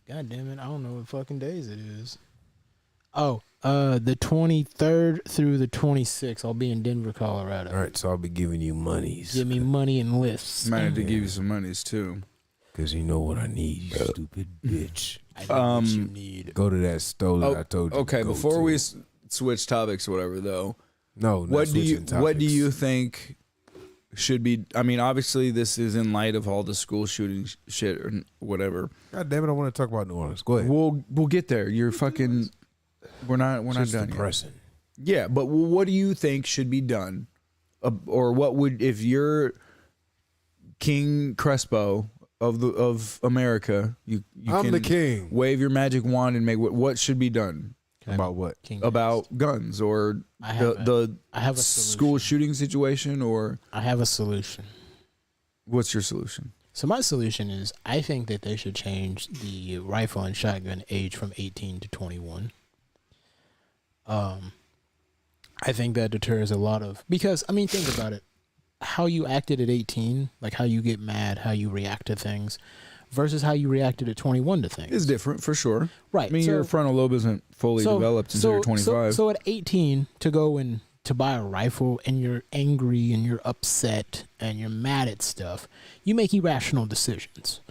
God damn it. I don't know what fucking days it is. Oh, the 23rd through the 26th. I'll be in Denver, Colorado. All right, so I'll be giving you monies. Give me money and lifts. Might have to give you some monies too. Because you know what I need, you stupid bitch. I know what you need. Go to that store that I told you. Okay, to go before to. we switch topics or whatever, though, No, not what do switching you topics. think should be? I mean, obviously, this is in light of all the school shooting shit or whatever. God damn it! I want to talk about New Orleans. Go ahead. We'll get there. You're fucking. We're not done yet. Depressing. Yeah, but what do you think should be done, or what would if you're King Crespo of America? You I'm can the king. wave your magic wand and make what should be done About what? King about guns or I have a school shooting situation, or I have a solution. what's your solution? So my solution is I think that they should change the rifle and shotgun age from 18 to 21. I think that deters a lot of, because I mean, think about it. How you acted at 18, like how you get mad, how you react to things, versus how you reacted at 21 to things. Is different for sure. Right. I mean, your frontal lobe isn't fully developed until you're 25. So at 18, to go and to buy a rifle and you're angry and you're upset and you're mad at stuff, you make irrational decisions.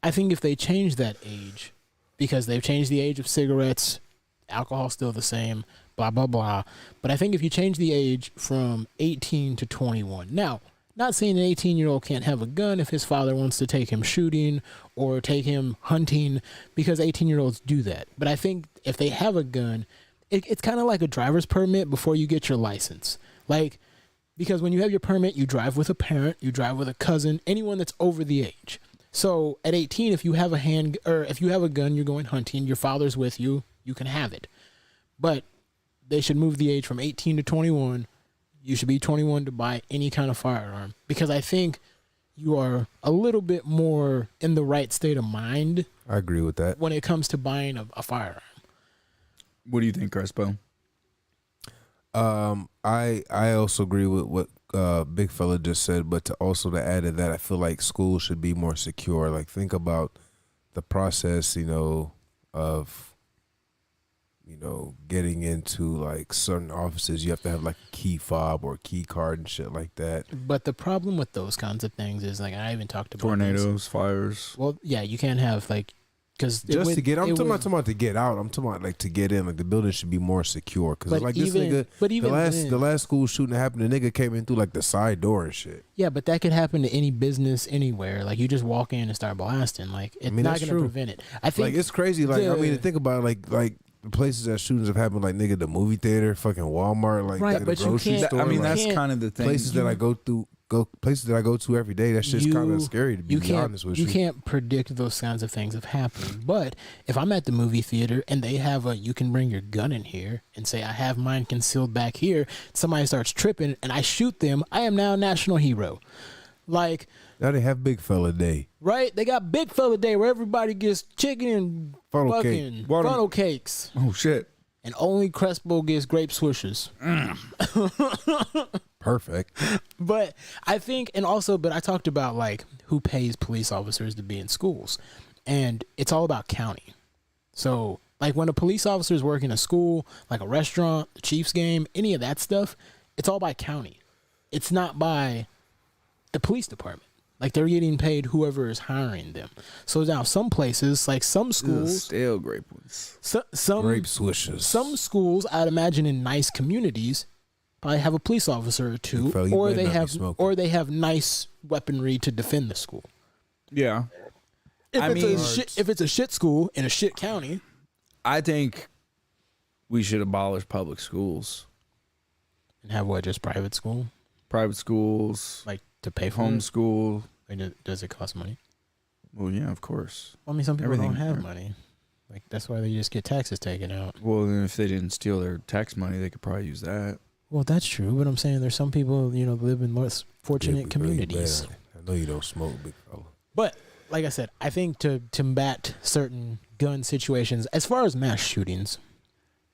I think if they change that age, because they've changed the age of cigarettes, alcohol's still the same, blah, blah, blah. But I think if you change the age from 18 to 21. Now, not saying an 18-year-old can't have a gun if his father wants to take him shooting or take him hunting, because 18-year-olds do that. But I think if they have a gun, it's kind of like a driver's permit before you get your license. Like, because when you have your permit, you drive with a parent, you drive with a cousin, anyone that's over the age. So at 18, if you have if you have a gun, you're going hunting, your father's with you, you can have it. But they should move the age from 18 to 21. You should be 21 to buy any kind of firearm, because I think you are a little bit more in the right state of mind. I agree with that. When it comes to buying a firearm. What do you think, Crespo? I also agree with what Big Fella just said, but to add to that, I feel like schools should be more secure. Like, think about the process, of getting into like certain offices. You have to have like a key fob or a key card and shit like that. But the problem with those kinds of things is, like, I even talked about tornadoes, fires. Well, yeah, you can't have like, because just to get, I'm talking about to get out. I'm talking about like to get in. Like, the building should be more secure. Because like this nigga, the last school shooting that happened, the nigga came in through like the side door and shit. Yeah, but that could happen to any business anywhere. Like, you just walk in and start blasting. Like, it's not going to prevent it. I think like it's crazy. Like, I mean, think about like the places that shootings have happened. Like, nigga, the movie theater, fucking Walmart, like right, the but grocery you can't, store. I mean, like, that's kind of the thing. Places that I go through. Places that I go to every day, that's just kind of scary, to be honest with you. You can't predict those kinds of things of happening. But if I'm at the movie theater and they have you can bring your gun in here and say, I have mine concealed back here, somebody starts tripping and I shoot them, I am now a national hero. Like, now they have Big Fella Day. Right? They got Big Fella Day where everybody gets chicken and fucking funnel cakes. Oh, shit. And only Crespo gets grape swishers. Perfect. But I think, but I talked about like who pays police officers to be in schools, and it's all about county. So like when a police officer is working a school, like a restaurant, the Chiefs game, any of that stuff, it's all by county. It's not by the police department. Like, they're getting paid whoever is hiring them. So now some places, like some schools, stale grape ones, some grape swishers. Some schools, I'd imagine, in nice communities, probably have a police officer or two, or they have nice weaponry to defend the school. Yeah, if it's a shit school in a shit county, I think we should abolish public schools and have just private school. Private schools, like to pay for homeschool. Does it cost money? Well, yeah, of course. Well, I mean, some people don't have money. Like, that's why they just get taxes taken out. Well, then if they didn't steal their tax money, they could probably use that. Well, that's true, but I'm saying there's some people, live in less fortunate communities. I know you don't smoke, big fella. But like I said, I think to combat certain gun situations, as far as mass shootings,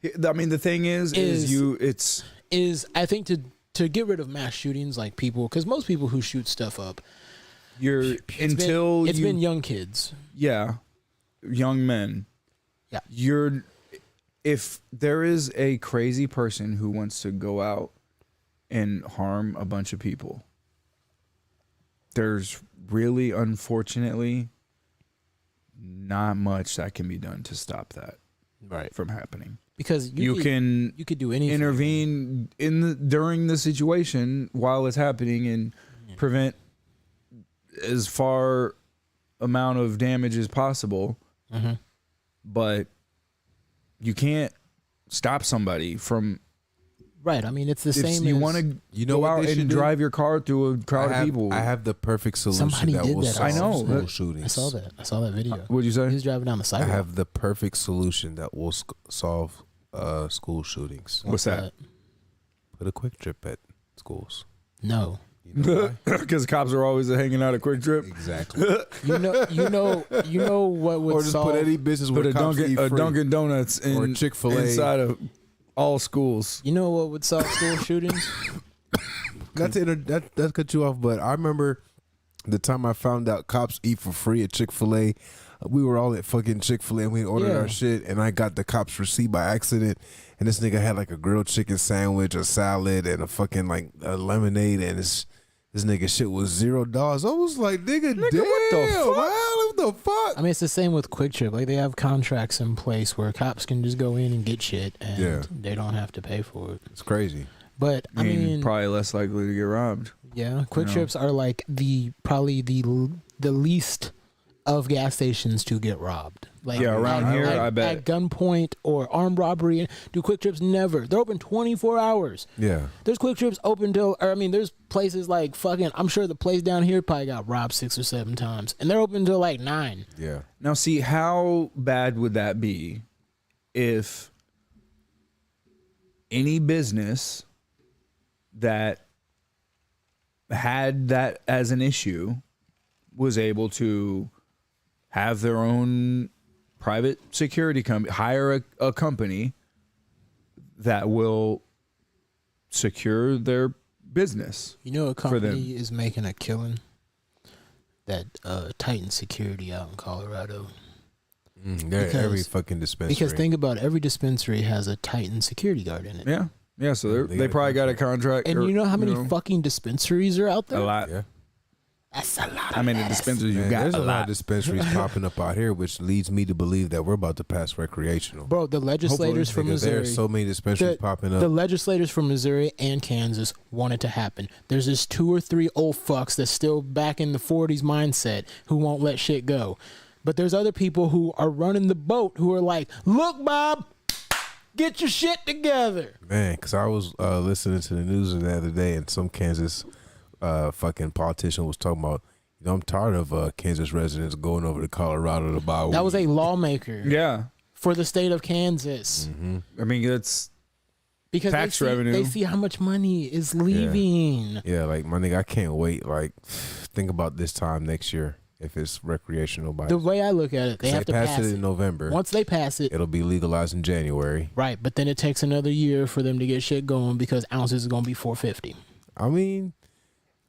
I mean, the thing is I think to get rid of mass shootings, like people, because most people who shoot stuff up, it's been young kids. Yeah, young men. Yeah, if there is a crazy person who wants to go out and harm a bunch of people, there's really, unfortunately, not much that can be done to stop that from happening. Because you could do anything. Intervene during the situation while it's happening and prevent as far amount of damage as possible. But you can't stop somebody from. Right. I mean, it's the If same. you as, want to know go what out they should and do? drive your car through a crowd of people. I have the perfect solution Somebody that did will that. solve I know. school shootings. I saw that. I saw that video. What'd you say? He was driving down the I sidewalk. have the perfect solution that will solve school shootings. What's that? Put a quick trip at schools. No. You know why? Because cops are always hanging out at Quick Trip. Exactly. You know what would Or just solve put any business Put where a cops eat free. Dunkin' Donuts Or Chick-fil-A. inside of all schools. You know what would solve school shootings? Not to that cut you off, but I remember the time I found out cops eat for free at Chick-fil-A. We were all at fucking Chick-fil-A and we ordered Yeah. our shit, and I got the cops' receipt by accident. And this nigga had like a grilled chicken sandwich, a salad, and a fucking like a lemonade, and this nigga shit was $0. I was like, nigga damn, what the fuck? What the fuck? I mean, it's the same with Quick Trip. Like, they have contracts in place where cops can just go in and get shit, and Yeah. they don't have to pay for it. It's crazy. But I mean, probably less likely to get robbed. yeah, Quick know. Trips are like probably the least of gas stations to get robbed. Like, Yeah, around here, I bet. at gunpoint or armed robbery, do Quick Trips never? They're open 24 hours. Yeah. There's Quick Trips open till, or I mean, there's places like fucking. I'm sure the place down here probably got robbed 6 or 7 times, and they're open till like 9. Yeah. Now, see, how bad would that be if any business that had that as an issue was able to have their own private security company, hire a company that will secure their business? You know, a For them. company is making a killing. That Titan Security out in Colorado. They're Because- every fucking dispensary. Because think about it, every dispensary has a Titan security guard in it. Yeah. Yeah, so They they got a probably got a contract. And or, you know how many fucking dispensaries are out there? a lot. yeah. That's a lot. How many dispensaries you Man, got? there's A a lot lot. of dispensaries popping up out here, which leads me to believe that we're about to pass recreational. Bro, the legislators from Because there Missouri. are so many dispensaries the, popping up. the legislators from Missouri and Kansas want it to happen. There's this 2 or 3 old fucks that's still back in the 40s mindset who won't let shit go. But there's other people who are running the boat who are like, look, Bob, get your shit together. Man, because I was listening to the news the other day, and some Kansas fucking politician was talking about, you know, I'm tired of Kansas residents going over to Colorado to buy weed. That was a lawmaker Yeah. for the state of Kansas. I mean, that's Because Tax they see, revenue. They see how much money is leaving. Yeah, like, my nigga, I can't wait. Like, think about this time next year if it's recreational. By The way I look at it, they have to pass it it. in November. Once they pass it, It'll be legalized in January. right, but then it takes another year for them to get shit going because ounces is going to be $4.50. I mean,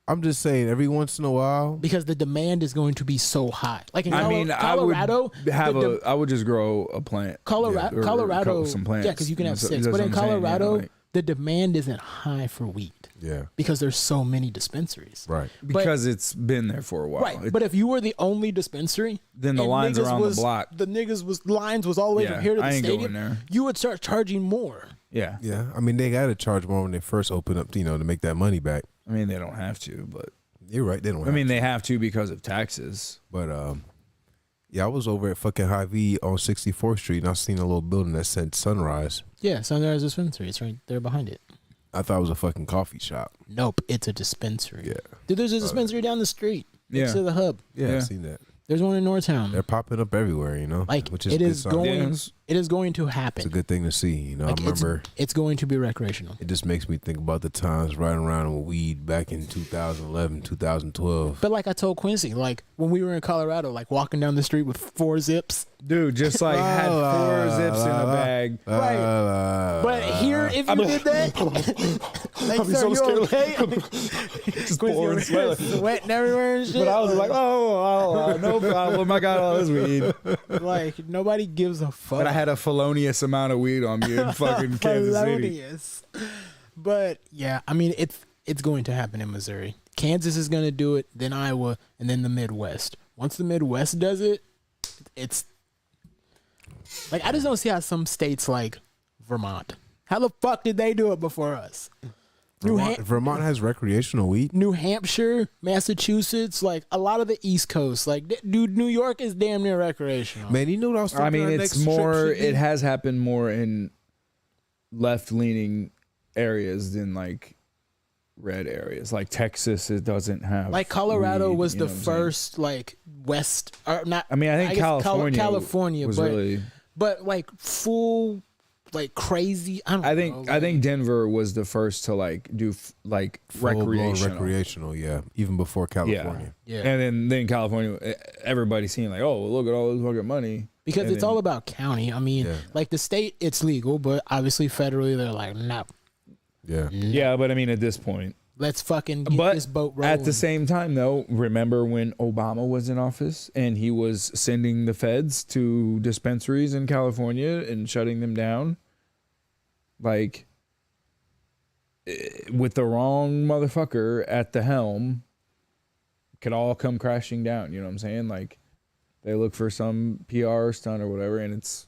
I'm just saying, every once in a while, Because the demand is going to be so high. Like in I mean, Colorado, I would have the I would just grow a plant. Colorado, or Colorado, some plants. yeah, because you can have That's 6. what But in I'm saying, yeah, Colorado, like- the demand isn't high for weed yeah, because there's so many dispensaries. right. because it's been there for a while. Right, It- but if you were the only dispensary, Then the and lines niggas around the was- block. the niggas was lines was all the way Yeah, from here to the I ain't stadium. going there. You would start charging more. yeah. Yeah, I mean, they got to charge more when they first open up, you know, to make that money back. I mean, they don't have to, but You're right, they don't I have mean, to. they have to because of taxes. But, yeah, I was over at fucking Hy-Vee on 64th Street, and I seen a little building that said Sunrise. Yeah, Sunrise Dispensary. It's right there behind it. I thought it was a fucking coffee shop. Nope, it's a dispensary. Yeah. Dude, there's a dispensary down the street next Yeah. to the hub. Yeah, Yeah. I seen that. There's one in Northtown. They're popping up everywhere, you know, Like, which is it a good is sign. going. Yeah, it's- It is going to It's a happen. good thing to see, you know. Like, I remember it's going to be recreational. it just makes me think about the times riding around with weed back in 2011, 2012. But like I told Quincy, like when we were in Colorado, like walking down the street with 4 zips. Dude, just like had 4 zips in a bag. Right. But here, if you did that, like, I'd be sir, so you scared. okay? Just Quincy pouring over here sweating everywhere and shit. But I was like, oh, no problem. I got all this weed. like nobody gives a fuck. But I had a felonious amount of weed on me in fucking Kansas City. Felonious. But yeah, I mean it's going to happen in Missouri. Kansas is going to do it, then Iowa, and then the Midwest. Once the Midwest does it, it's like I just don't see how some states like Vermont. How the fuck did they do it before us? Vermont has recreational weed. New Hampshire, Massachusetts, like a lot of the East Coast. Like, dude, New York is damn near recreational. Man, you know what I was thinking? I mean, our it's next more. trip should be? It has happened more in left-leaning areas than like red areas. Like Texas, it doesn't have. Like Colorado weed, was you the know what I'm saying? first like West or not. I mean, I think guess California was but really. but like full like crazy. I don't know. I think Denver was the first to like do like Full-blown recreational. yeah, even before California. Yeah. And then California, everybody's seeing like, oh, look at all this fucking money. Because And it's then- all about county. I mean, Yeah. like the state, it's legal, but obviously federally, they're like, no, Yeah. Yeah, but I mean, at this point, let's fucking get but this boat rolling. at the same time, though, remember when Obama was in office and he was sending the feds to dispensaries in California and shutting them down? Like, with the wrong motherfucker at the helm, it could all come crashing down. You know what I'm saying? Like, they look for some PR stunt or whatever, and it's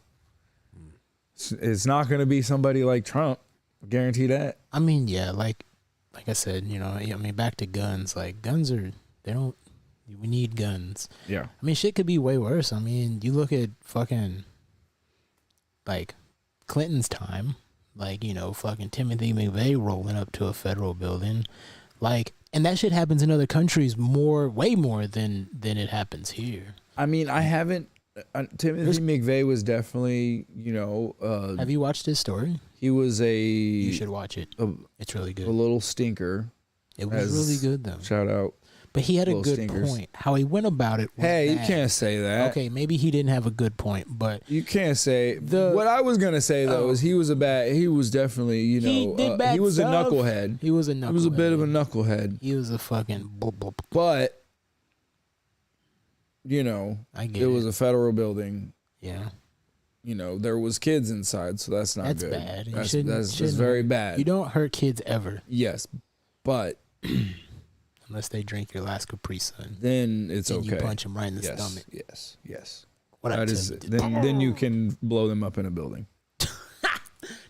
not going to be somebody like Trump. I guarantee that. I mean, yeah, like I said, you know, I mean, back to guns. Like, guns are, we need guns. Yeah. I mean, shit could be way worse. I mean, you look at fucking, like, Clinton's time. Like, you know, fucking Timothy McVeigh rolling up to a federal building. Like, and that shit happens in other countries way more than it happens here. I mean, I haven't. Timothy McVeigh was definitely, you know, Have you watched his story? he was You should watch it. It's really a good. little stinker. It was really good, though. Shout out. But he had a little good stinkers. point. How he went about it was Hey, you bad. can't say that. Okay, maybe he didn't have a good point, but You can't say what I was gonna say though is he was definitely, you know, he did bad he was stuff. a knucklehead. He was a knucklehead. He was a bit of a knucklehead, He was a fucking. but you know, I get it it. was a federal building. Yeah, You know, there was kids inside, so that's not that's good. bad. You That's shouldn't- very bad. You don't hurt kids ever Yes, but unless they drink your last Capri Sun. then it's And okay. you punch them right in the yes, stomach. yes. What That I is tell you. then you can blow them up in a building.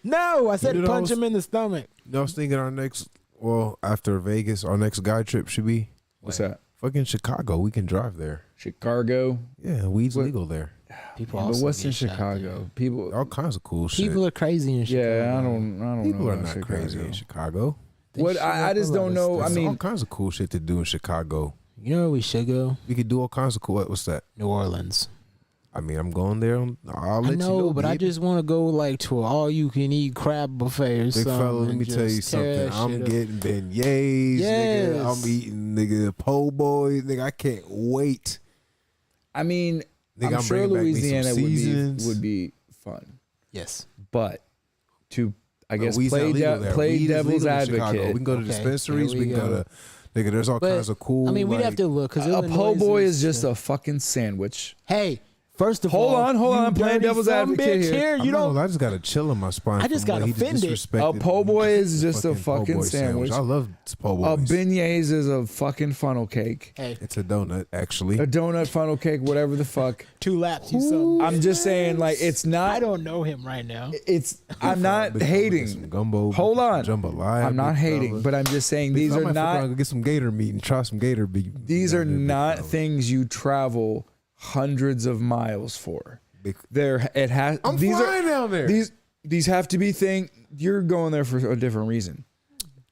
No, I said You know, punch him in the stomach. I was thinking after Vegas, our next guy trip should be What's that? fucking Chicago. We can drive there. Chicago. Yeah, weed's legal there. People But also what's in get shot Chicago? there. People. All kinds of cool shit. People are crazy in Chicago. Yeah, I don't People know are about not Chicago. crazy in Chicago. They What shoot I up just a don't lot of know. I stuff. There's all mean, kinds of cool shit to do in Chicago. You know where we should go? We could do all kinds of cool. What's that? New Orleans. I mean, I'm going there. I'll let I know, you know. but I baby. just want to go like to an all-you-can-eat crab buffet or Big something. fella, let and me tell you just tear something. that I'm shit up. getting beignets, nigga. Yes. I'm eating, nigga, po' boys, nigga. I can't wait. I mean, Nigga, I'm I'm sure bringing back me some Louisiana seasons. would be fun, Yes. but to I guess Weed's not legal there. play Weed is devil's legal in Chicago. advocate. We can go to Okay, dispensaries. here We we can go go. to, nigga. There's all But, kinds of cool. I mean, we'd like, have to look because A po' boy is just a fucking sandwich. Hey, first of Hold all, on, hold you on, I'm playing dirty devil's son advocate bitch here. You don't. I just got a chill in my spine. I just from got what he offended. disrespected A po' boy me. is just a po' fucking boy sandwich. I love po' A boys. beignets is a fucking funnel cake. Hey, It's a donut, actually. A donut funnel cake, whatever the fuck. 2 laps, you son. I'm just saying, like, it's not. I don't know him right now. It's. I'm not Big fella, get hating. some gumbo. Hold on. Jambalaya. I'm not big hating, fella. but I'm just saying Big these fella, are I might fuck around not. and get some gator meat and try some gator meat. These are down there, big not fella. things you travel hundreds of miles for. Big- There, it has. I'm these flying are down there. these have to be thing. You're going there for a different reason.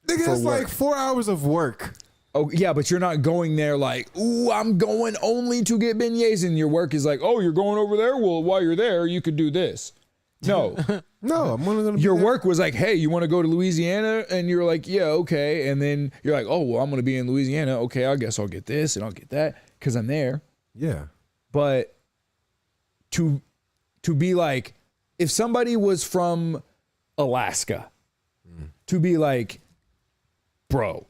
Nigga, for it's like work. 4 hours of work. Oh yeah, but you're not going there like, ooh, I'm going only to get beignets, and your work is like, oh, you're going over there. Well, while you're there, you could do this. No, No, I'm only gonna. your be there. work was like, hey, you want to go to Louisiana? And you're like, yeah, okay. And then you're like, oh, well, I'm going to be in Louisiana. Okay, I guess I'll get this and I'll get that because I'm there. Yeah. But to be like, if somebody was from Alaska, to be like, bro,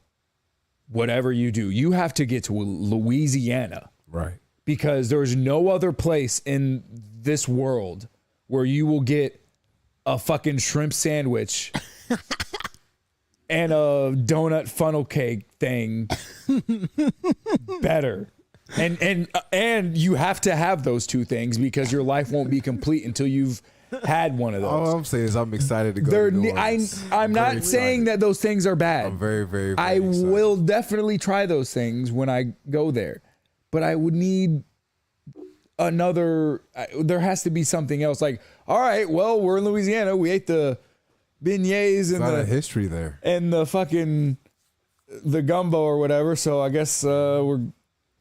whatever you do, you have to get to Louisiana Right. because there's no other place in this world where you will get a fucking shrimp sandwich and a donut funnel cake thing better. And you have to have those two things because your life won't be complete until you've had one of those. All I'm saying is I'm excited to go. They're to New ne- I, Orleans. I'm very not saying excited. that those things are bad. I'm very, very, very I excited. will definitely try those things when I go there, but I would need another. There has to be something else. Like, all right, well, we're in Louisiana. We ate the beignets There's and not a the history there. fucking the gumbo or whatever. So I guess we're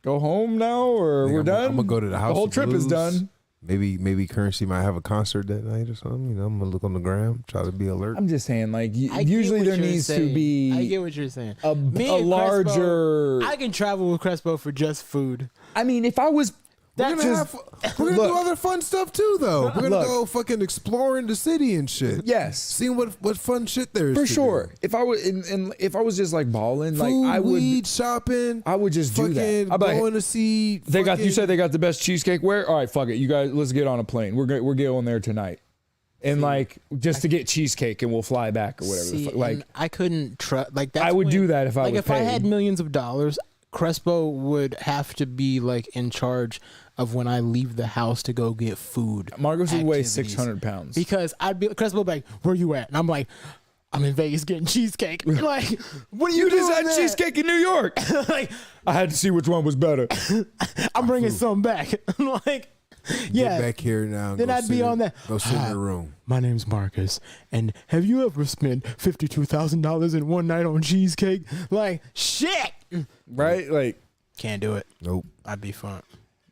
go home now or we're done. I'm gonna go to the house. The whole of trip is Blues. done. Maybe Currency might have a concert that night or something. You know, I'm gonna look on the gram, try to be alert. I'm just saying, like, I get usually what there you're needs to saying. be I get what you're saying. a Me and larger. Crespo, I can travel with Crespo for just food. I mean, if I was. We're gonna, Just- we're gonna look. do other fun stuff too, though. We're gonna Look. go fucking exploring the city and shit. Yes. seeing what fun shit there is For to sure. do. If I was and if I was just like balling, like Food, I would weed, shopping. I would just do fucking that. I'd be like, going to see. they got you fucking- said they got the best cheesecake where? All right, fuck it. You guys let's get on a plane. We're going there tonight. And like just to get cheesecake and we'll fly back or whatever. See, Like and I couldn't trust. Like that's I would when- do that if I like was if I paid. had millions of dollars, Crespo would have to be like in charge of when I leave the house to go get food. Marcos would weigh activities. 600 pounds. Because I'd be Crespo would be like, "Where you at?" And I'm like, "I'm in Vegas getting cheesecake." Like, what are you, You doing just had there? cheesecake in New York. Like, I had to see which one was better. I'm bringing some back. I'm like, yeah. Get back here now. and Then go I'd be sit on in- that. Go sit in Hi, the room. My name's Marcus, and have you ever spent $52,000 in one night on cheesecake? Like, shit. Right? Like Can't do it. Nope. I'd be fun.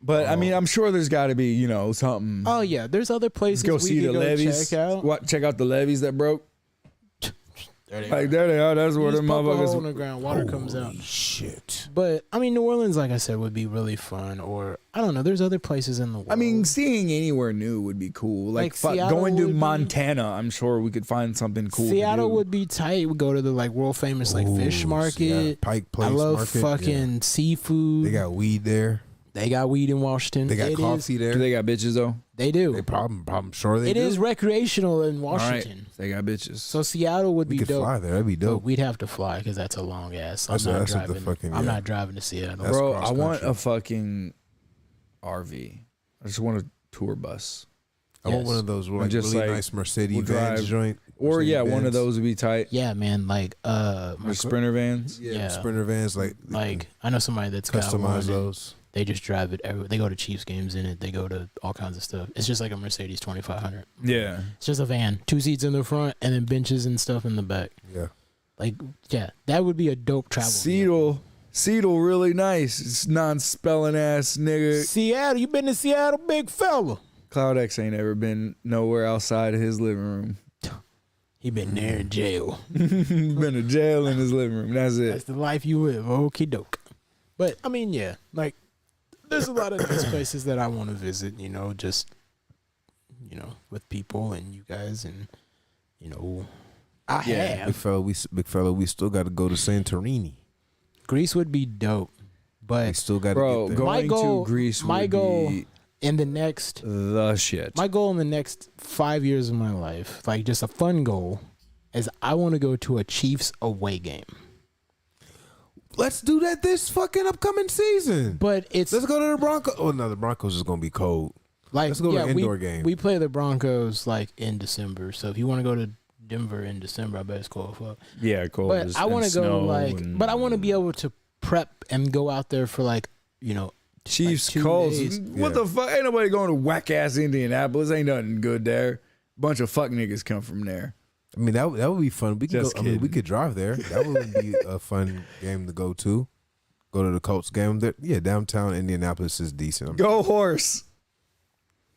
but I mean, I'm sure there's got to be, something. Oh yeah, there's other places Let's go we see could the go levees. check out. What? Check out the levees that broke. There they Like are. there they are. That's where You the just pump a hole in motherfuckers. the ground, water comes out. Holy shit. But I mean, New Orleans, like I said, would be really fun. Or I don't know. There's other places in the world. I mean, seeing anywhere new would be cool. Like, Like, Seattle going to would be- Montana, I'm sure we could find something cool. Seattle to do. would be tight. We go to the like world famous like fish Ooh, market. yeah, Pike Place I love Market, fucking yeah. seafood. They got weed there. They got weed in Washington. They got It coffee is- there. Do they got bitches though? They do. They problem sure they It do. is recreational in All right, Washington. they got bitches. So Seattle would We be could dope. fly there. That'd be But dope. we'd have to fly because that's a long ass. I'm That's not what the driving. fucking- I'm yeah. not driving to Seattle. That's Bro, cross I want country. a fucking RV. I just want a tour bus. I want Yes. one of those like just, really like, nice Mercedes we'll Vans drive- joint. Or Mercedes yeah, one of Benz. those would be tight. Yeah, man. Like Or Sprinter vans. Yeah, Yeah. Sprinter vans like I know somebody that's got one. customize and those. They just drive it. They go to Chiefs games in it. They go to all kinds of stuff. It's just like a Mercedes 2500. Yeah. It's just a van, 2 seats in the front, and then benches and stuff in the back. Yeah. Like, yeah, that would be a dope travel. Seattle really nice. It's non-spelling ass nigga. Seattle, you been to Seattle, big fella? Cloud X ain't ever been nowhere outside of his living room. He been there in jail. Been to jail in his living room. That's That's it. the life you live. Okie doke. But I mean, yeah, like there's a lot of nice places that I want to visit. Just with people and you guys, and I Yeah, have. Big fella, we still got to go to Santorini. Greece would be dope, We but still got to Bro, get there. My going goal- to Greece my would goal- be in the next the shit. my goal in the next 5 years of my life, like just a fun goal, is I want to go to a Chiefs away game. Let's do that this fucking upcoming season. But it's Let's go to the Broncos. Oh no, the Broncos is gonna be cold. like let's go to an we- indoor game. We play the Broncos like in December, so if you want to go to Denver in December, I bet it's cold. Fuck. Yeah, cold. But I want to go but I want to be able to prep and go out there for like Chiefs, like 2 Colts. days. What Yeah. the fuck? Ain't nobody going to whack ass Indianapolis. Ain't nothing good there. Bunch of fuck niggas come from there. I mean that would be fun. We could Just go, I mean, we kidding. could drive there. That would be a fun game to go to. Go to the Colts game. Yeah, downtown Indianapolis is decent. Go horse.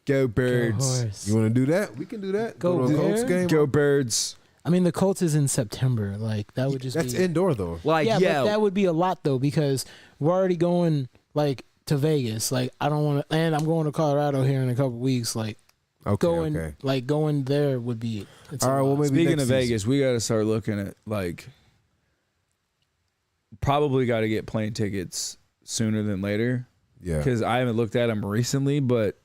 Go birds. Horse. You want to do that? We can do that. Go to a Colts there? game. Go birds. I mean, the Colts is in September. Like that would just That's be indoor though. Like, yeah, yeah. but that would be a lot though because we're already going like to Vegas. Like I don't want to, and I'm going to Colorado here in a couple weeks. Like Okay, going okay. like going there would be. It's All a right, well, lot. maybe Speaking next of season. Vegas, we got to start looking at like probably got to get plane tickets sooner than later Yeah. because I haven't looked at them recently, but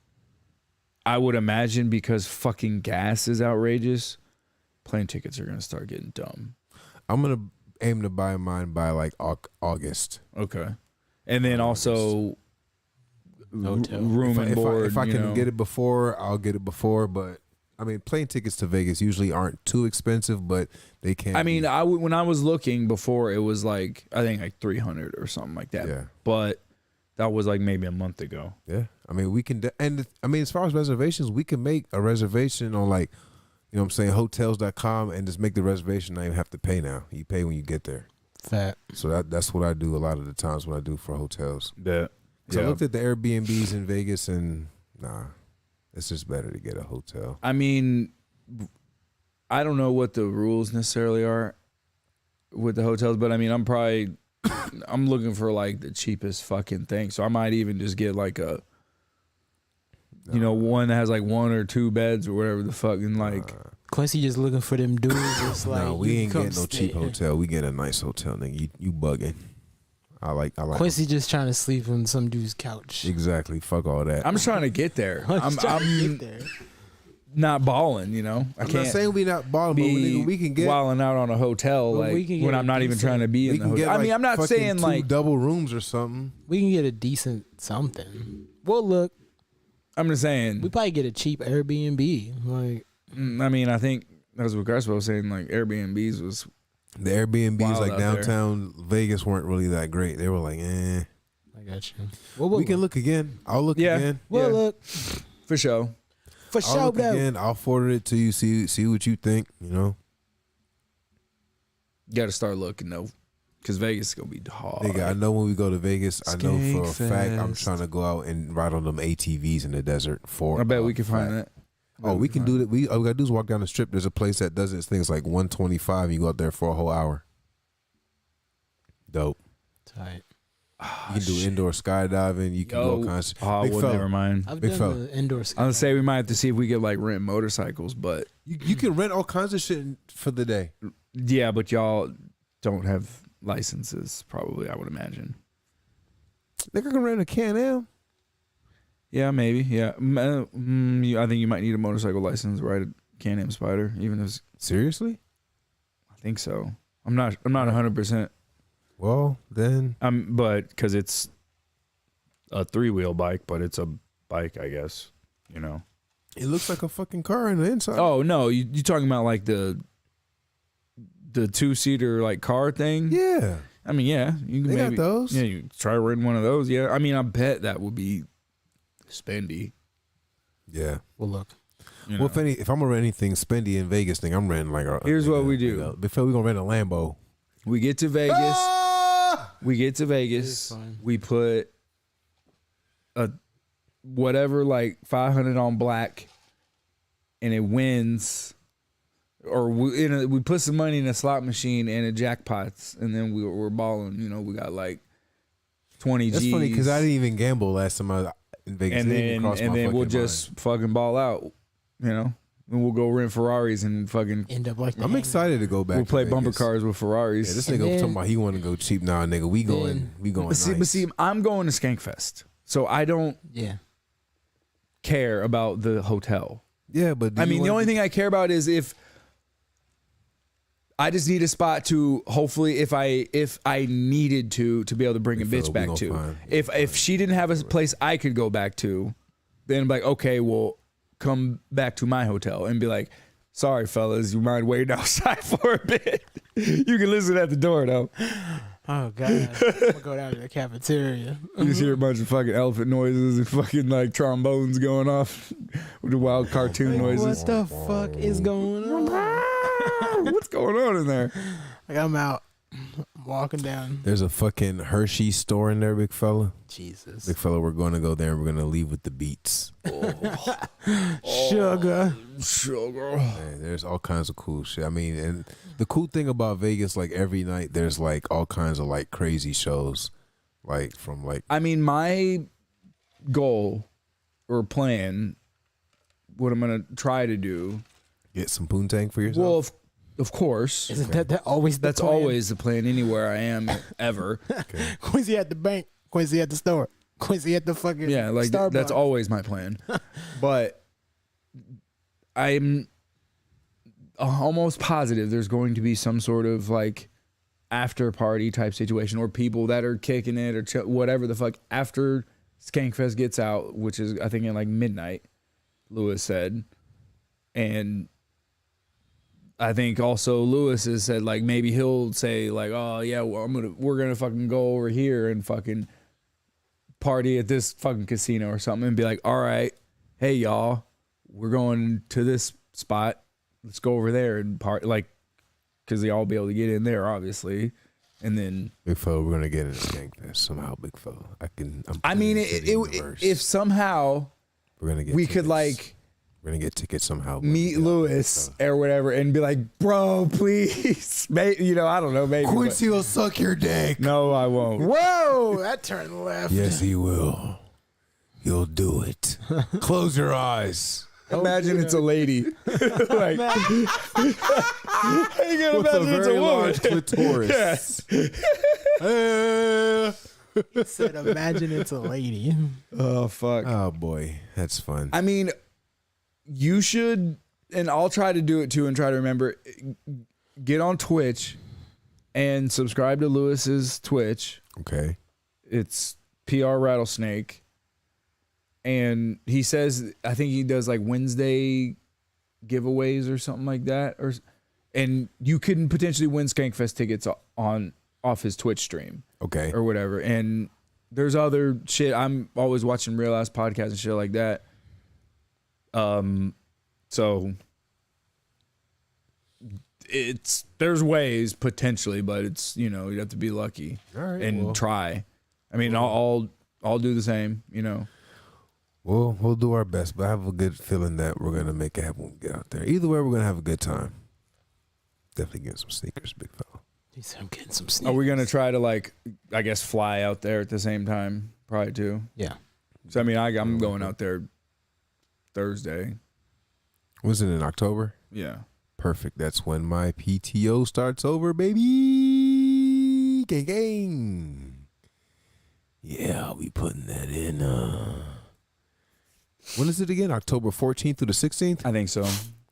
I would imagine because fucking gas is outrageous, plane tickets are gonna start getting dumb. I'm gonna aim to buy mine by like August. Okay, and then also Hotel. room and board. If I you can know. get it before, I'll get it before. But I mean, plane tickets to Vegas usually aren't too expensive, but they can. I mean, be. when I was looking before, it was like I think like 300 or something like that. Yeah. But that was like maybe a month ago. Yeah, I mean, we can, and I mean, as far as reservations, we can make a reservation on like, you know what I'm saying, hotels.com and just make the reservation. Not even have to pay now. You pay when you get there. Fat. So that's what I do a lot of the times when I do for hotels. Yeah. So I looked at the Airbnbs in Vegas and nah, it's just better to get a hotel. I mean, I don't know what the rules necessarily are with the hotels, but I mean, I'm looking for like the cheapest fucking thing. So I might even just get like a, you know, one that has like 1 or 2 beds or whatever the fucking like. Quincy just looking for them dudes. It's like, No, we you ain't come getting no stay cheap here. hotel. We get a nice hotel, nigga. You bugging. I like. Quincy just trying to sleep on some dude's couch. Exactly. Fuck all that. I'm just trying to get there. I'm trying to I'm get there. not balling, you know. I I'm can't not saying we not balling, but be nigga, we can get. wilding out on a hotel Well, like we can get when a I'm not even decent- trying to be We in the can hotel. get. I mean, like, I'm not fucking saying 2 like double rooms or something. We can get a decent something. Well, look, I'm just saying. we probably get a cheap Airbnb. Like, I mean, I think that's what Crespo was saying. Like Airbnbs was The Airbnbs Wild like out there. downtown Vegas weren't really that great. They were like, eh. I got you. Well, We can look again. I'll look Yeah. again. Well, yeah. look, for sure. for I'll sure, look though. again. I'll forward it to you. See what you think. You know, You got to start looking though, because Vegas is gonna be hard. nigga. I know when we go to Vegas, I know for a Skank fact I'm Fest. trying to go out and ride on them ATVs in the desert. I bet we can find that. Oh, we can do that. All we gotta do is walk down the strip. There's a place that does this thing. It's like 125. You go out there for a whole hour. Dope. Tight. You can do indoor skydiving. You can go all kinds. Oh, Big well, fella. never mind. I've Big done fella. the indoor I'm ski. gonna say we might have to see if we could like rent motorcycles, but You can rent all kinds of shit for the day. yeah, but y'all don't have licenses, probably. I would imagine. Nigga can rent a Can-Am. Yeah, maybe. Yeah, I think you might need a motorcycle license to ride a Can-Am Spider, even if it's, Seriously? I think so. I'm not 100%. Well, then But because it's a 3-wheel bike, but it's a bike, I guess. You know. it looks like a fucking car on the inside. Oh no, you talking about like the 2-seater like car thing? yeah. I mean, yeah, you can They got maybe those. Yeah, you try renting one of those. Yeah, I mean, I bet that would be spendy. Yeah. Well, look. You Well, know? if I'm gonna rent anything spendy in Vegas, thing I'm renting like a. Here's what we do. Before we gonna rent a Lambo. We get to Vegas. Ah! We get to It's Vegas. fine. We put a whatever like 500 on black, and it wins. Or we put some money in a slot machine and a jackpots, and then we're balling. You know, we got like 20 G's. That's funny because I didn't even gamble last time I was in Vegas. and It didn't even then cross my we'll fucking just fucking ball out. You know, and we'll go rent Ferraris and fucking. End up like the mind. I'm excited to go back. We'll to play Vegas. bumper cars with Ferraris. Yeah, this And nigga was then- talking about he want to go cheap. Nah, nigga, we going But see, I'm going to Skankfest, so I don't Yeah. care about the hotel. Yeah, but I mean, the only thing I care about is if I just need a spot to hopefully if I needed to be able to bring a feel bitch we back gonna to. find- If she didn't have a place I could go back to, then like okay, well come back to my hotel and be like, sorry fellas, you mind waiting outside for a bit? You can listen at the door though. Oh God. I'm gonna go down to the cafeteria. You just hear a bunch of fucking elephant noises and fucking like trombones going off with the wild cartoon noises. What the fuck is going on? What's going on in there? Like I'm out. I'm walking down. There's a fucking Hershey store in there, big fella. Jesus. Big fella, we're going to go there and we're going to leave with the beats. Sugar. Sugar. Man, there's all kinds of cool shit. I mean, and the cool thing about Vegas, like every night, there's like all kinds of like crazy shows, like from like I mean, my goal or plan, what I'm gonna try to do. get some poontang for yourself. Well, of course, Isn't that always the that's plan? always the plan anywhere I am ever. Quincy at the bank, Quincy at the store, Quincy at the fucking Yeah, like Starbucks. that's always my plan. But I'm almost positive there's going to be some sort of like after party type situation or people that are kicking it or whatever the fuck after Skankfest gets out, which is I think at like midnight, Lewis said. And I think also Lewis has said like maybe he'll say like, oh yeah, well, we're gonna fucking go over here and fucking party at this fucking casino or something, and be like, all right, hey y'all, we're going to this spot, let's go over there and party, like, because they all be able to get in there obviously, and then Big fella, we're gonna get in a Skankfest somehow. Big fella, I mean if somehow we're gonna get we tickets. could like. We're gonna get tickets somehow. Meet Lewis or whatever and be like, bro, please. You know, I don't know, maybe. Quincy will suck your dick. No, I won't. Whoa, that turned left. Yes, he will. He'll do it. Close your eyes. Imagine it's a lady. Like, how you gonna With a imagine it's very a woman? large clitoris. Yes. He said, imagine it's a lady. Oh, fuck. Oh boy, that's fun. I mean, you should, and I'll try to do it too and try to remember, get on Twitch and subscribe to Lewis's Twitch. Okay. It's PR Rattlesnake. And he says, I think he does like Wednesday giveaways or something like that. And you can potentially win Skankfest tickets off his Twitch stream. Okay. Or whatever. And there's other shit. I'm always watching Real Ass Podcasts and shit like that. So there's ways potentially, but it's, you know, you have to be lucky and try. I mean, I'll do the same, you know. Well, we'll do our best, but I have a good feeling that we're gonna make it happen when we get out there. Either way, we're gonna have a good time. Definitely get some sneakers, big fella. He said, I'm getting some sneakers. Are we gonna try to like, I guess, fly out there at the same time? Probably too. Yeah. So I mean, I'm going out there Thursday. Was it in October? Yeah. Perfect. That's when my PTO starts over, baby. Gang, gang. Yeah, I'll be putting that in. When is it again? October 14th through the 16th? I think so.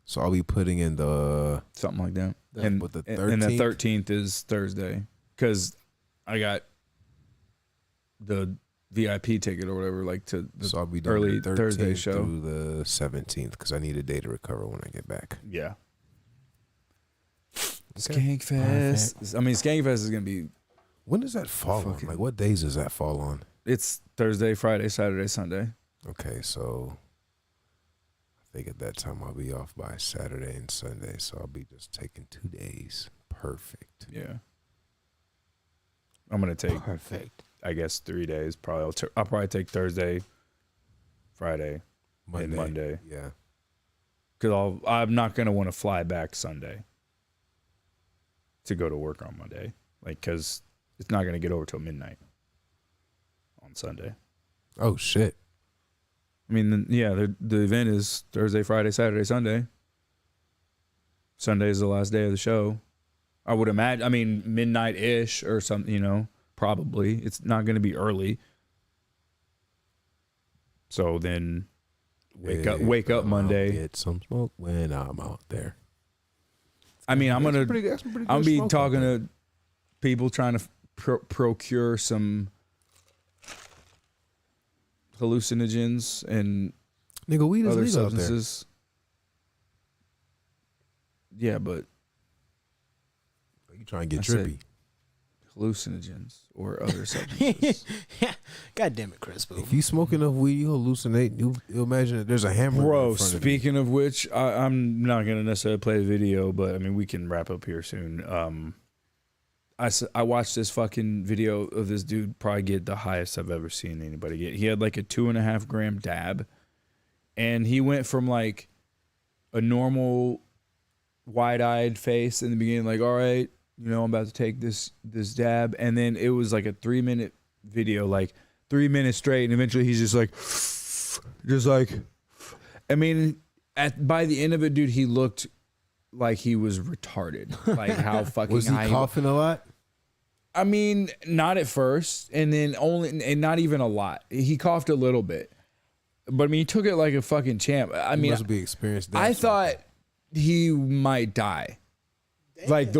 So I'll be putting in the Something like that. and And the and the 13th. 13th is Thursday because I got the VIP ticket or whatever, like to the So I'll be doing early the 13th Thursday show. through the 17th because I need a day to recover when I get back. Yeah. Skankfest. I mean, Skankfest is gonna be. When does that fall on? Fucking- Like, what days does that fall on? It's Thursday, Friday, Saturday, Sunday. Okay, so I think at that time I'll be off by Saturday and Sunday, so I'll be just taking 2 days. Perfect. Yeah. I'm gonna take, Perfect. I guess, 3 days. Probably I'll probably take Thursday, Friday, and Monday. Yeah. Because I'm not gonna want to fly back Sunday to go to work on Monday, like because it's not gonna get over till midnight on Sunday. Oh shit. I mean, yeah, the event is Thursday, Friday, Saturday, Sunday. Sunday is the last day of the show. I would imagine. I mean, midnight-ish or something. You know, probably it's not going to be early. So then, wake up Monday. Get some smoke when I'm out there. I mean, I'm gonna be talking to to people trying to procure some hallucinogens and nigga, weed is other legal out there. substances. Yeah, but You trying to get I said- trippy? hallucinogens or other substances. God damn it, Chris. If you smoke enough weed, you hallucinate. You'll imagine that there's a hammer. Bro, in front of you. speaking of which, I'm not going to necessarily play the video, but I mean, we can wrap up here soon. I watched this fucking video of this dude probably get the highest I've ever seen anybody get. He had like a 2.5 gram dab, and he went from like a normal wide-eyed face in the beginning, like, all right, you know, I'm about to take this dab, and then it was like a 3-minute video, like 3 minutes straight, and eventually he's just like, I mean, by the end of it, dude, he looked like he was retarded. Like how fucking Was he high coughing a lot? I mean, not at first, and then and not even a lot. He coughed a little bit, but I mean, he took it like a fucking champ. I He mean, must be experienced. I thought he might die. Like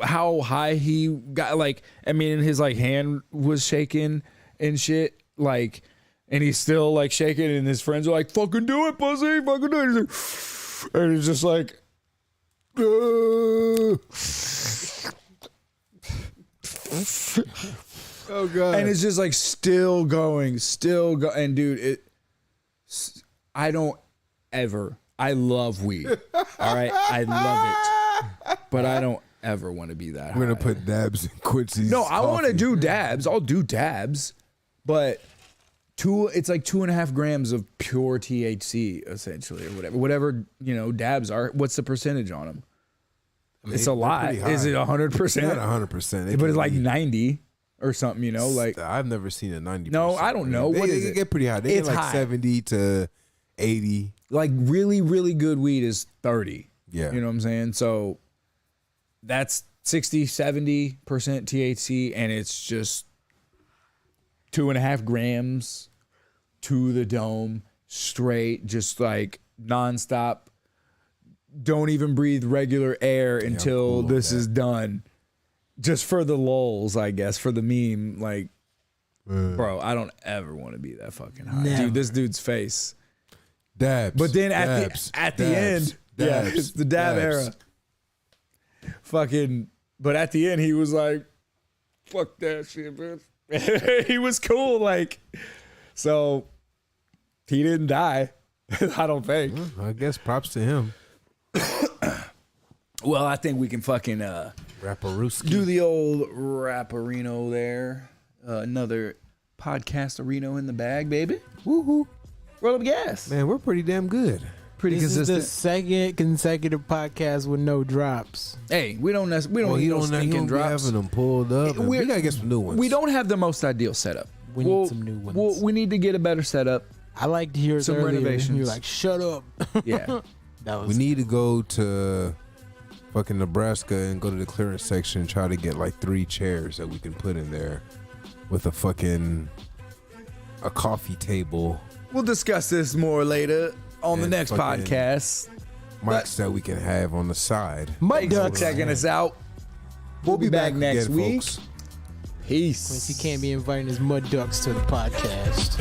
how high he got, like, I mean, his like hand was shaking and shit, like, and he's still like shaking, and his friends are like, "Fucking do it, pussy, fucking do it." He's And it's just like, Oh god. and it's just like still going. And dude, I don't ever. I love weed. All right, I love it, but I don't ever want to be that. We're gonna high. put dabs in Quincy's. No, I want to coffee. do dabs. I'll do dabs, but it's like 2.5 grams of pure THC essentially, or whatever dabs are. What's the percentage on them? It's a lot. Is it 100%? Not 100%, but it's like 90 or something. Like I've never seen a 90%. No, I don't know. What is They it? get pretty high. They It's get like high. 70 to 80. like really, really good weed is 30. Yeah. You know what I'm saying? So that's 60, 70% THC, and it's just 2.5 grams to the dome, straight, just like nonstop. Don't even breathe regular air until cool with this that. is done. Just for the lulz, I guess, for the meme. Like, bro, I don't ever want to be that fucking high. Never. Dude, this dude's face. Dabs. But then dabs, at the dabs, end, yeah, dabs, it's the dab dabs. era. Fucking, but at the end, he was like, fuck that shit, bitch. He was cool, like, so he didn't die. I don't think. I guess props to him. Well, I think we can fucking Rapparuski. do the old Rapperino there. Another podcast Areno in the bag, baby. Woohoo. Roll up gas. Man, we're pretty damn good. Pretty This is consistent. the second consecutive podcast with no drops. Hey, we don't need no He don't stinking be drops. having them pulled up. and We're- We gotta get some new ones. We don't have the most ideal setup. We need some new ones. We need to get a better setup. I like to hear Some earlier. renovations. You're like, shut up. Yeah. That was We need to go to fucking Nebraska and go to the clearance section and try to get like 3 chairs that we can put in there with a coffee table, We'll discuss this more later on the And next fucking- podcast. mics that we can have on the side. Thanks for ducks. checking us out. We'll be back next again, week. folks. Peace. Quincy can't be inviting his mud ducks to the podcast.